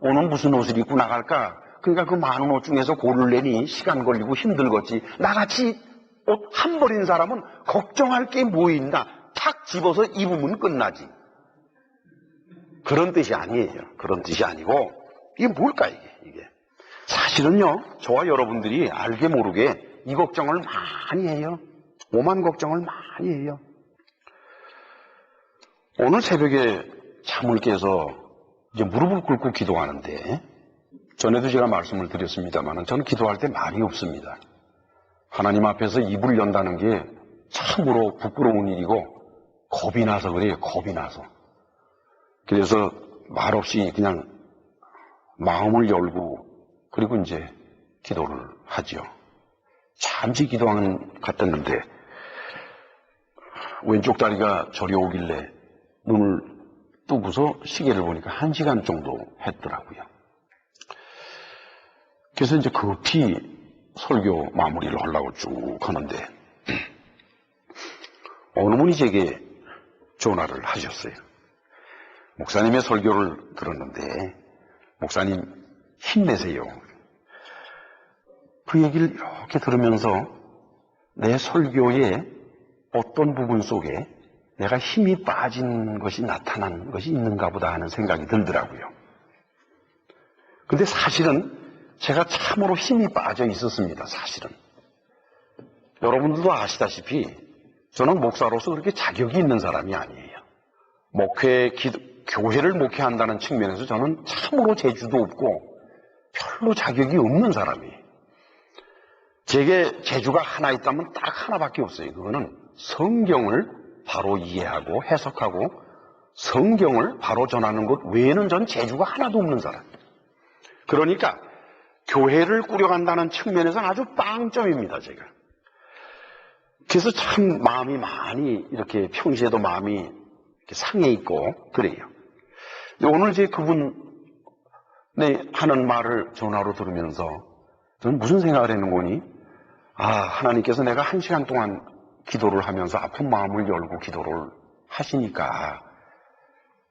오늘 무슨 옷을 입고 나갈까? 그러니까 그 많은 옷 중에서 고르려니 시간 걸리고 힘들겠지. 나같이 옷 한 벌인 사람은 걱정할 게 뭐 있나? 탁 집어서 입으면 끝나지. 그런 뜻이 아니에요. 그런 뜻이 아니고 이게 뭘까 이게. 사실은요, 저와 여러분들이 알게 모르게 이 걱정을 많이 해요. 오만 걱정을 많이 해요. 오늘 새벽에 잠을 깨서 이제 무릎을 꿇고 기도하는데, 전에도 제가 말씀을 드렸습니다만 저는 기도할 때 말이 없습니다. 하나님 앞에서 입을 연다는 게 참으로 부끄러운 일이고 겁이 나서 그래요. 겁이 나서. 그래서 말없이 그냥 마음을 열고 그리고 이제 기도를 하죠. 잠시 기도하는 같았는데 왼쪽 다리가 저리 오길래 눈을 뜨고서 시계를 보니까 1시간 정도 했더라고요. 그래서 이제 급히 설교 마무리를 하려고 쭉 하는데 어느 분이 제게 전화를 하셨어요. 목사님의 설교를 들었는데 목사님 힘내세요. 그 얘기를 이렇게 들으면서 내 설교의 어떤 부분 속에 내가 힘이 빠진 것이 나타난 것이 있는가 보다 하는 생각이 들더라고요. 근데 사실은 제가 참으로 힘이 빠져 있었습니다. 사실은. 여러분들도 아시다시피 저는 목사로서 그렇게 자격이 있는 사람이 아니에요. 교회를 목회한다는 측면에서 저는 참으로 재주도 없고 별로 자격이 없는 사람이에요. 제게 재주가 하나 있다면 딱 하나밖에 없어요. 그거는 성경을 바로 이해하고 해석하고 성경을 바로 전하는 것 외에는 전 재주가 하나도 없는 사람. 그러니까 교회를 꾸려간다는 측면에서는 아주 빵점입니다, 제가. 그래서 참 마음이 많이 이렇게 평소에도 마음이 이렇게 상해 있고 그래요. 오늘 이제 그분의 하는 말을 전화로 들으면서 저는 무슨 생각을 했는 거니? 하나님께서 내가 1시간 동안 기도를 하면서 아픈 마음을 열고 기도를 하시니까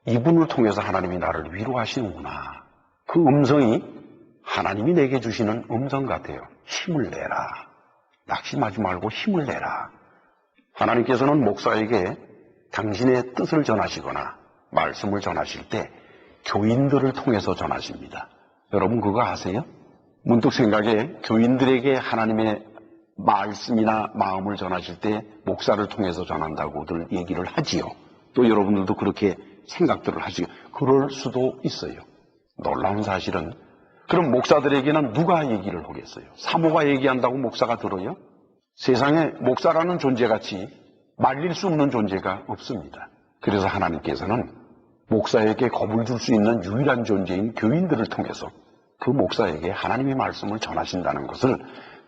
이분을 통해서 하나님이 나를 위로하시는구나. 그 음성이 하나님이 내게 주시는 음성 같아요. 힘을 내라. 낙심하지 말고 힘을 내라. 하나님께서는 목사에게 당신의 뜻을 전하시거나 말씀을 전하실 때 교인들을 통해서 전하십니다. 여러분 그거 아세요? 문득 생각에 교인들에게 하나님의 말씀이나 마음을 전하실 때 목사를 통해서 전한다고들 얘기를 하지요. 또 여러분들도 그렇게 생각들을 하시고 그럴 수도 있어요. 놀라운 사실은 그럼 목사들에게는 누가 얘기를 하겠어요? 사모가 얘기한다고 목사가 들어요? 세상에 목사라는 존재같이 말릴 수 없는 존재가 없습니다. 그래서 하나님께서는 목사에게 겁을 줄 수 있는 유일한 존재인 교인들을 통해서 그 목사에게 하나님의 말씀을 전하신다는 것을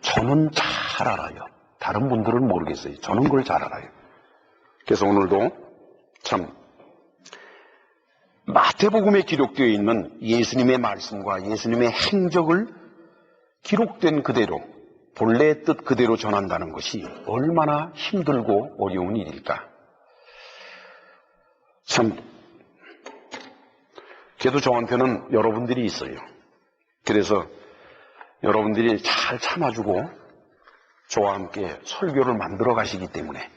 저는 잘 알아요. 다른 분들은 모르겠어요. 저는 그걸 잘 알아요. 그래서 오늘도 참 마태복음에 기록되어 있는 예수님의 말씀과 예수님의 행적을 기록된 그대로 본래의 뜻 그대로 전한다는 것이 얼마나 힘들고 어려운 일일까. 참 그래도 저한테는 여러분들이 있어요. 그래서 여러분들이 잘 참아주고 저와 함께 설교를 만들어 가시기 때문에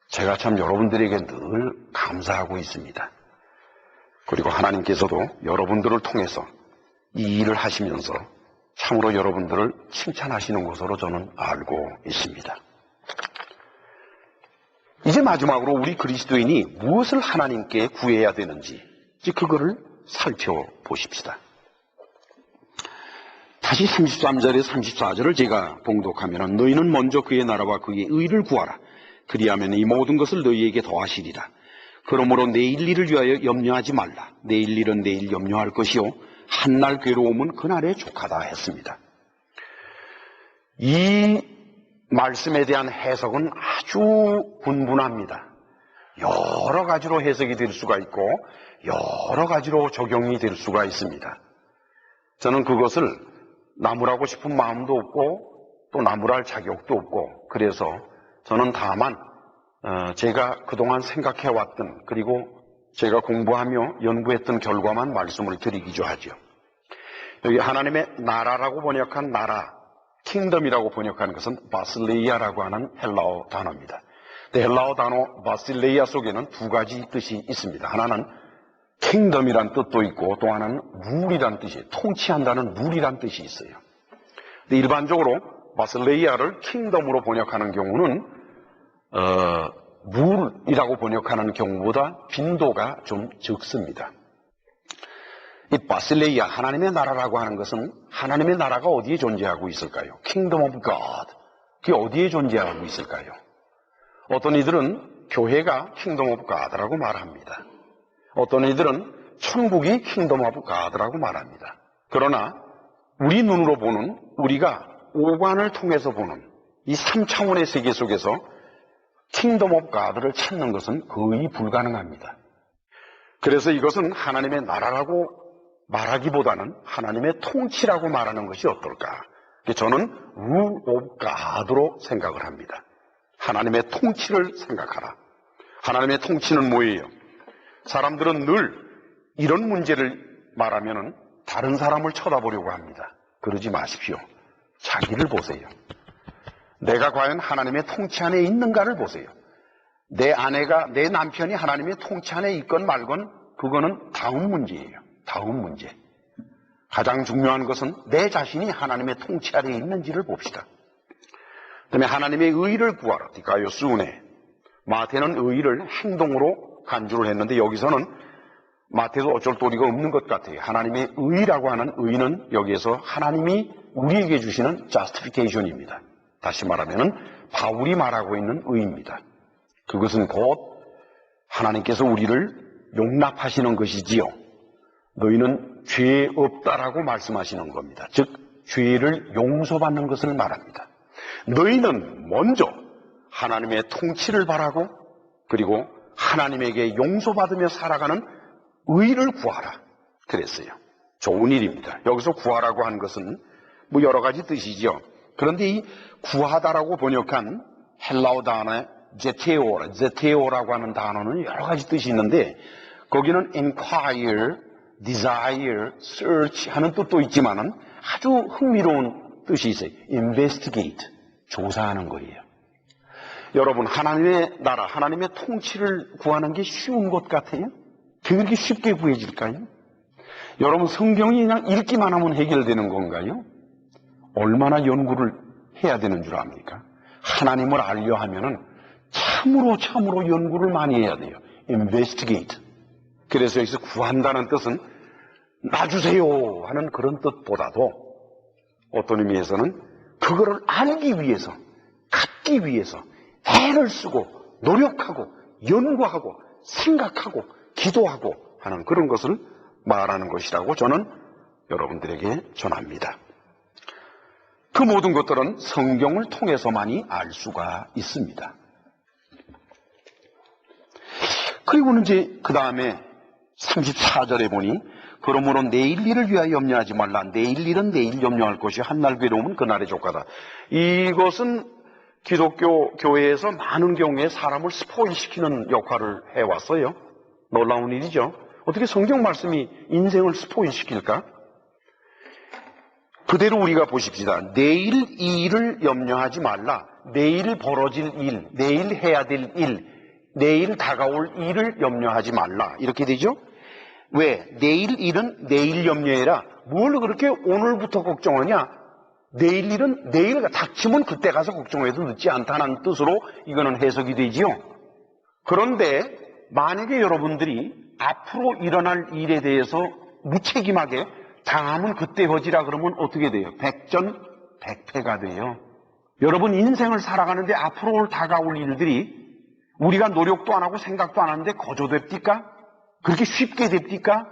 제가 참 여러분들에게 늘 감사하고 있습니다. 그리고 하나님께서도 여러분들을 통해서 이 일을 하시면서 참으로 여러분들을 칭찬하시는 것으로 저는 알고 있습니다. 이제 마지막으로 우리 그리스도인이 무엇을 하나님께 구해야 되는지 그거를 살펴보십시다. 다시 33절에 34절을 제가 봉독하면 너희는 먼저 그의 나라와 그의 의를 구하라. 그리하면 이 모든 것을 너희에게 더하시리라. 그러므로 내일 일을 위하여 염려하지 말라. 내일 일은 내일 염려할 것이요 한날 괴로움은 그날에 족하다 했습니다. 이 말씀에 대한 해석은 아주 분분합니다. 여러 가지로 해석이 될 수가 있고 여러 가지로 적용이 될 수가 있습니다. 저는 그것을 나무라고 싶은 마음도 없고 또 나무랄 자격도 없고 그래서 저는 다만 제가 그동안 생각해왔던 그리고 제가 공부하며 연구했던 결과만 말씀을 드리기도 하죠. 여기 하나님의 나라라고 번역한 나라, 킹덤이라고 번역하는 것은 바실레이아라고 하는 헬라어 단어입니다. 헬라어 단어 바실레이아 속에는 두 가지 뜻이 있습니다. 하나는 킹덤이란 뜻도 있고 또 하나는 룰이란 뜻이, 통치한다는 룰이란 뜻이 있어요. 근데 일반적으로 바실레이아를 킹덤으로 번역하는 경우는 룰이라고 번역하는 경우보다 빈도가 좀 적습니다. 이 바실레이아, 하나님의 나라라고 하는 것은 하나님의 나라가 어디에 존재하고 있을까요? Kingdom of God. 그게 어디에 존재하고 있을까요? 어떤 이들은 교회가 Kingdom of God라고 말합니다. 어떤 이들은 천국이 킹덤 오브 가드라고 말합니다. 그러나 우리 눈으로 보는, 우리가 오관을 통해서 보는 이 3차원의 세계 속에서 킹덤 오브 가드를 찾는 것은 거의 불가능합니다. 그래서 이것은 하나님의 나라라고 말하기보다는 하나님의 통치라고 말하는 것이 어떨까? 저는 rule of God로 생각을 합니다. 하나님의 통치를 생각하라. 하나님의 통치는 뭐예요? 사람들은 늘 이런 문제를 말하면 다른 사람을 쳐다보려고 합니다. 그러지 마십시오. 자기를 보세요. 내가 과연 하나님의 통치 안에 있는가를 보세요. 내 아내가, 내 남편이 하나님의 통치 안에 있건 말건 그거는 다음 문제예요. 다음 문제. 가장 중요한 것은 내 자신이 하나님의 통치 아래에 있는지를 봅시다. 그다음에 하나님의 의를 구하라. 디카요 수네. 마태는 의를 행동으로 간주를 했는데 여기서는 마태도 어쩔 도리가 없는 것 같아요. 하나님의 의라고 하는 의는 여기에서 하나님이 우리에게 주시는 justification입니다. 다시 말하면 바울이 말하고 있는 의입니다. 그것은 곧 하나님께서 우리를 용납하시는 것이지요. 너희는 죄 없다라고 말씀하시는 겁니다. 즉 죄를 용서받는 것을 말합니다. 너희는 먼저 하나님의 통치를 바라고 그리고 하나님에게 용서받으며 살아가는 의를 구하라. 그랬어요. 좋은 일입니다. 여기서 구하라고 한 것은 뭐 여러 가지 뜻이죠. 그런데 이 구하다라고 번역한 헬라어 단어 제테오라고 하는 단어는 여러 가지 뜻이 있는데 거기는 inquire, desire, search 하는 뜻도 있지만은 아주 흥미로운 뜻이 있어요. investigate, 조사하는 거예요. 여러분, 하나님의 나라, 하나님의 통치를 구하는 게 쉬운 것 같아요? 그렇게 쉽게 구해질까요? 여러분, 성경이 그냥 읽기만 하면 해결되는 건가요? 얼마나 연구를 해야 되는 줄 압니까? 하나님을 알려 하면은 참으로 연구를 많이 해야 돼요. investigate. 그래서 여기서 구한다는 뜻은 놔주세요 하는 그런 뜻보다도 어떤 의미에서는 그거를 알기 위해서, 갖기 위해서 애를 쓰고 노력하고 연구하고 생각하고 기도하고 하는 그런 것을 말하는 것이라고 저는 여러분들에게 전합니다. 그 모든 것들은 성경을 통해서만이 알 수가 있습니다. 그리고는 이제 그 다음에 34절에 보니 그러므로 내일 일을 위하여 염려하지 말라. 내일 일은 내일 염려할 것이 한날 괴로움은 그날의 조카다. 이것은 기독교 교회에서 많은 경우에 사람을 스포일시키는 역할을 해왔어요. 놀라운 일이죠. 어떻게 성경 말씀이 인생을 스포일시킬까? 그대로 우리가 보십시다. 내일 이 일을 염려하지 말라. 내일 벌어질 일, 내일 해야 될 일, 내일 다가올 일을 염려하지 말라. 이렇게 되죠? 왜? 내일 일은 내일 염려해라. 뭘 그렇게 오늘부터 걱정하냐? 내일 일은 내일 닥치면 그때 가서 걱정해도 늦지 않다는 뜻으로 이거는 해석이 되지요. 그런데 만약에 여러분들이 앞으로 일어날 일에 대해서 무책임하게 당하면 그때 허지라 그러면 어떻게 돼요? 백전백패가 돼요. 여러분 인생을 살아가는데 앞으로 다가올 일들이 우리가 노력도 안 하고 생각도 안 하는데 거저됩니까? 그렇게 쉽게 됩니까?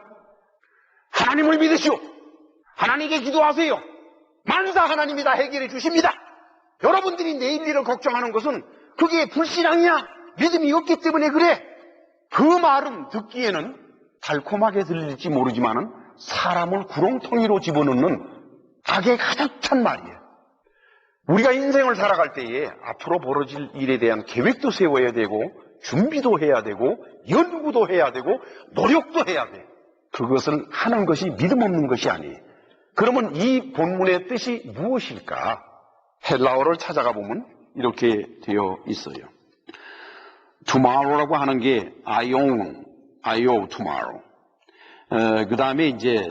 하나님을 믿으시오. 하나님께 기도하세요. 만사 하나님이 다 해결해 주십니다. 여러분들이 내일 일을 걱정하는 것은 그게 불신앙이야. 믿음이 없기 때문에 그래. 그 말은 듣기에는 달콤하게 들릴지 모르지만은 사람을 구렁텅이로 집어넣는 악에 가득 찬 말이에요. 우리가 인생을 살아갈 때에 앞으로 벌어질 일에 대한 계획도 세워야 되고 준비도 해야 되고 연구도 해야 되고 노력도 해야 돼. 그것을 하는 것이 믿음 없는 것이 아니에요. 그러면 이 본문의 뜻이 무엇일까? 헬라어를 찾아가 보면 이렇게 되어 있어요. tomorrow라고 하는 게 I-O tomorrow. 그 다음에 이제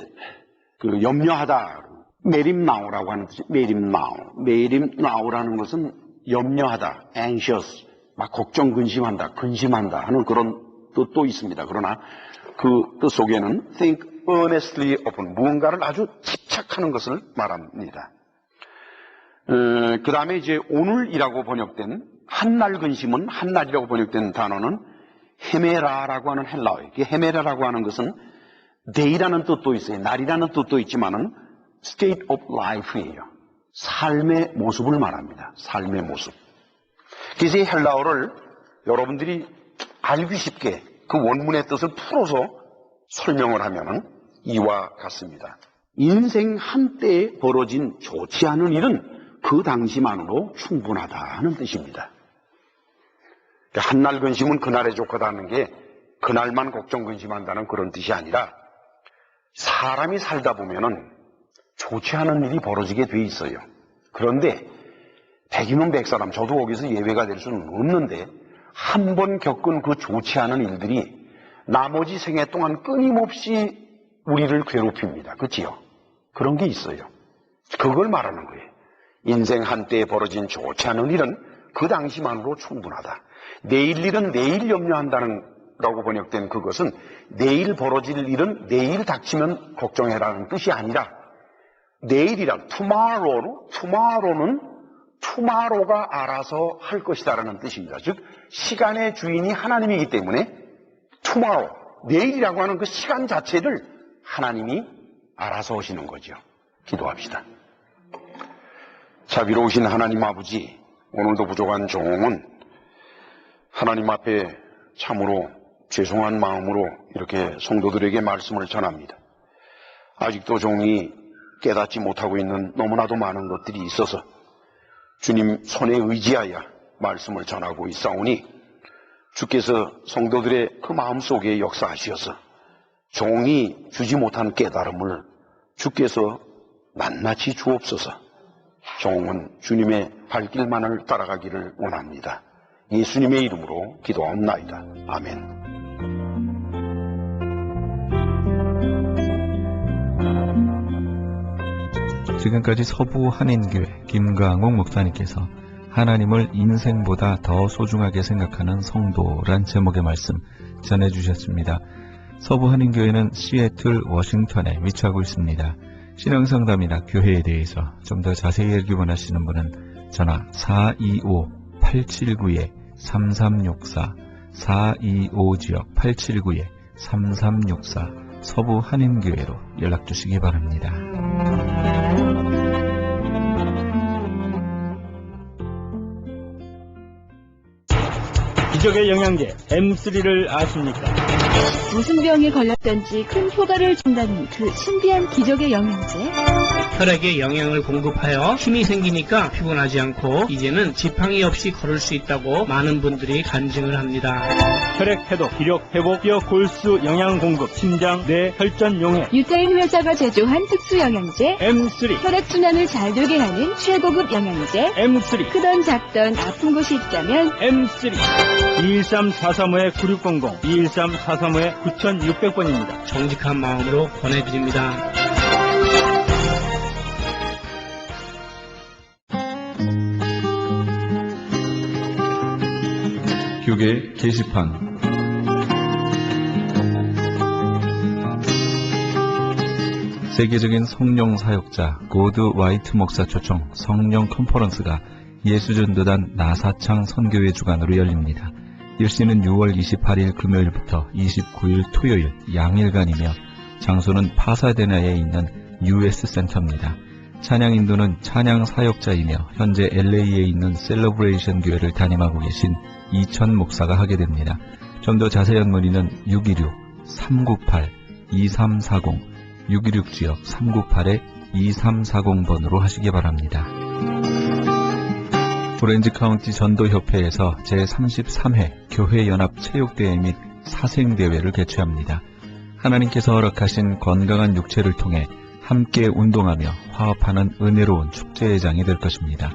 그 염려하다. 메림나우라고 하는 뜻이 메림나우라는 것은 염려하다, anxious, 막 걱정, 근심한다 하는 그런 뜻도 있습니다. 그러나 그 뜻 속에는 think earnestly upon, 무언가를 아주 집착하는 것을 말합니다. 그 다음에 이제 오늘이라고 번역된 한날 근심은, 한날이라고 번역된 단어는 헤메라라고 하는 헬라어예요. 헤메라라고 하는 것은 day라는 뜻도 있어요. 날이라는 뜻도 있지만은 state of life예요. 삶의 모습을 말합니다. 삶의 모습. 그래서 이 헬라어를 여러분들이 알기 쉽게 그 원문의 뜻을 풀어서 설명을 하면은 이와 같습니다. 인생 한때에 벌어진 좋지 않은 일은 그 당시만으로 충분하다는 뜻입니다. 한날 근심은 그날에 좋다는 게 그날만 걱정 근심한다는 그런 뜻이 아니라 사람이 살다 보면은 좋지 않은 일이 벌어지게 돼 있어요. 그런데 100이면 100사람, 저도 거기서 예외가 될 수는 없는데 한 번 겪은 그 좋지 않은 일들이 나머지 생애 동안 끊임없이 우리를 괴롭힙니다. 그치요? 그런 게 있어요. 그걸 말하는 거예요. 인생 한때에 벌어진 좋지 않은 일은 그 당시만으로 충분하다. 내일 일은 내일 염려한다는 라고 번역된 그것은 내일 벌어질 일은 내일 닥치면 걱정해라는 뜻이 아니라 내일이란 tomorrow는 tomorrow가 알아서 할 것이다라는 뜻입니다. 즉 시간의 주인이 하나님이기 때문에 tomorrow, 내일이라고 하는 그 시간 자체를 하나님이 알아서 하시는 거죠. 기도합시다. 자비로우신 하나님 아버지, 오늘도 부족한 종은 하나님 앞에 참으로 죄송한 마음으로 이렇게 성도들에게 말씀을 전합니다. 아직도 종이 깨닫지 못하고 있는 너무나도 많은 것들이 있어서 주님 손에 의지하여 말씀을 전하고 있사오니 주께서 성도들의 그 마음속에 역사하시어서 종이 주지 못한 깨달음을 주께서 낱낱이 주옵소서. 종은 주님의 발길만을 따라가기를 원합니다. 예수님의 이름으로 기도하옵나이다. 아멘. 지금까지 서부 한인교회 김강옥 목사님께서 하나님을 인생보다 더 소중하게 생각하는 성도란 제목의 말씀 전해주셨습니다. 서부 한인교회는 시애틀, 워싱턴에 위치하고 있습니다. 신앙상담이나 교회에 대해서 좀 더 자세히 알기 원하시는 분은 전화 425-879-3364, 425-879-3364 서부 한인교회로 연락주시기 바랍니다. 기적의 영양제 M3를 아십니까? 무슨 병에 걸렸던지 큰 효과를 준다는 그 신비한 기적의 영양제. 혈액에 영양을 공급하여 힘이 생기니까 피곤하지 않고 이제는 지팡이 없이 걸을 수 있다고 많은 분들이 간증을 합니다. 혈액 해독, 기력 회복, 뼈 골수 영양 공급, 심장, 뇌, 혈전 용해. 유태인 회사가 제조한 특수 영양제. M3, 혈액 순환을 잘 되게 하는 최고급 영양제. M3, 크던 작던 아픈 곳이 있다면 M3. 213-435-9600, 213-435-9600번입니다. 정직한 마음으로 권해드립니다. 교계 게시판. 세계적인 성령 사역자 고드 와이트 목사 초청 성령 컨퍼런스가 예수전도단 나사창 선교회 주관으로 열립니다. 일시는 6월 28일 금요일부터 29일 토요일 양일간이며 장소는 파사데나에 있는 US 센터입니다. 찬양 인도는 찬양 사역자이며 현재 LA에 있는 셀러브레이션 교회를 담임하고 계신 이천 목사가 하게 됩니다. 좀 더 자세한 문의는 616-398-2340, 616지역 398-2340번으로 하시기 바랍니다. 오렌지 카운티 전도협회에서 제33회 교회연합 체육대회 및 사생대회를 개최합니다. 하나님께서 허락하신 건강한 육체를 통해 함께 운동하며 화합하는 은혜로운 축제의 장이 될 것입니다.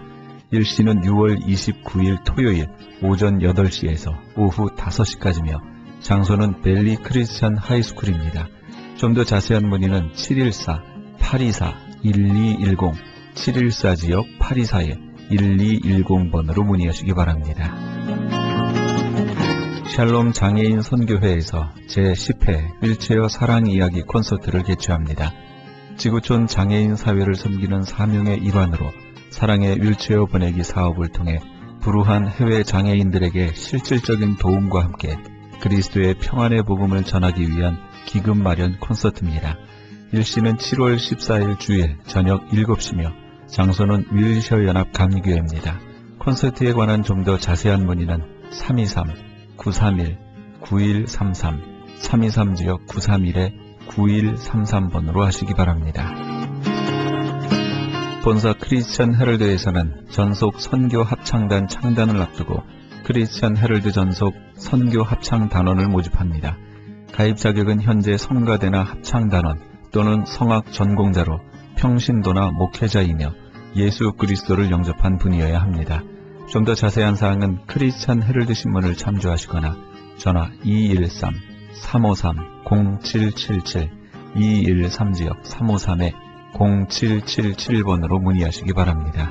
일시는 6월 29일 토요일 오전 8시에서 오후 5시까지며 장소는 벨리 크리스찬 하이스쿨입니다. 좀 더 자세한 문의는 714-824-1210, 714지역 824-1210번으로 문의하시기 바랍니다. 샬롬 장애인 선교회에서 제10회 휠체어 사랑 이야기 콘서트를 개최합니다. 지구촌 장애인 사회를 섬기는 사명의 일환으로 사랑의 휠체어 보내기 사업을 통해 불우한 해외 장애인들에게 실질적인 도움과 함께 그리스도의 평안의 복음을 전하기 위한 기금 마련 콘서트입니다. 일시는 7월 14일 주일 저녁 7시며 장소는 윌셔 연합 감리교회입니다. 콘서트에 관한 좀 더 자세한 문의는 323-931-9133 323지역 931-9133번으로 하시기 바랍니다. 본사 크리스천 헤럴드에서는 전속 선교 합창단 창단을 앞두고 크리스천 헤럴드 전속 선교 합창단원을 모집합니다. 가입 자격은 현재 성가대나 합창단원 또는 성악 전공자로 평신도나 목회자이며 예수 그리스도를 영접한 분이어야 합니다. 좀 더 자세한 사항은 크리스천 헤럴드 신문을 참조하시거나 전화 213-353-0777 213지역 353-0777번으로 문의하시기 바랍니다.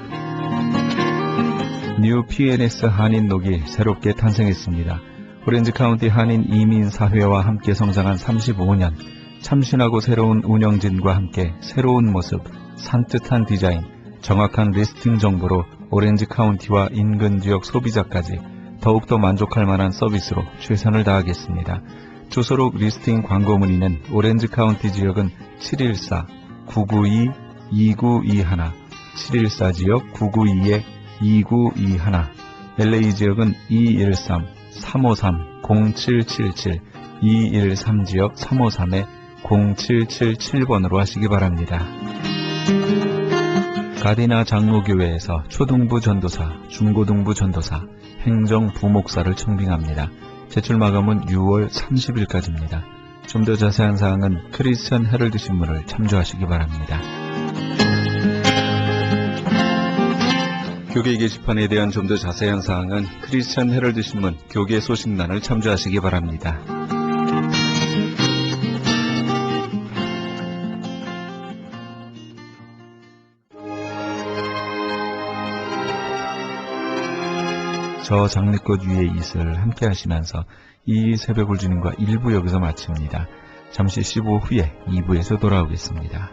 뉴 PNS 한인 녹이 새롭게 탄생했습니다. 오렌지 카운티 한인 이민사회와 함께 성장한 35년, 참신하고 새로운 운영진과 함께 새로운 모습, 산뜻한 디자인, 정확한 리스팅 정보로 오렌지 카운티와 인근 지역 소비자까지 더욱더 만족할 만한 서비스로 최선을 다하겠습니다. 주소록 리스팅 광고 문의는 오렌지 카운티 지역은 714-992-2921, 714지역 992-2921, LA 지역은 213-353-0777, 213지역 353-0777번으로 하시기 바랍니다. 가디나 장로교회에서 초등부 전도사, 중고등부 전도사, 행정 부목사를 청빙합니다. 제출 마감은 6월 30일까지입니다. 좀 더 자세한 사항은 크리스천 헤럴드 신문을 참조하시기 바랍니다. 교계 게시판에 대한 좀 더 자세한 사항은 크리스천 헤럴드 신문 교계 소식란을 참조하시기 바랍니다. 저 장례꽃 위에 이슬 함께 하시면서 이 새벽을 주님과 1부 여기서 마칩니다. 잠시 15후 후에 2부에서 돌아오겠습니다.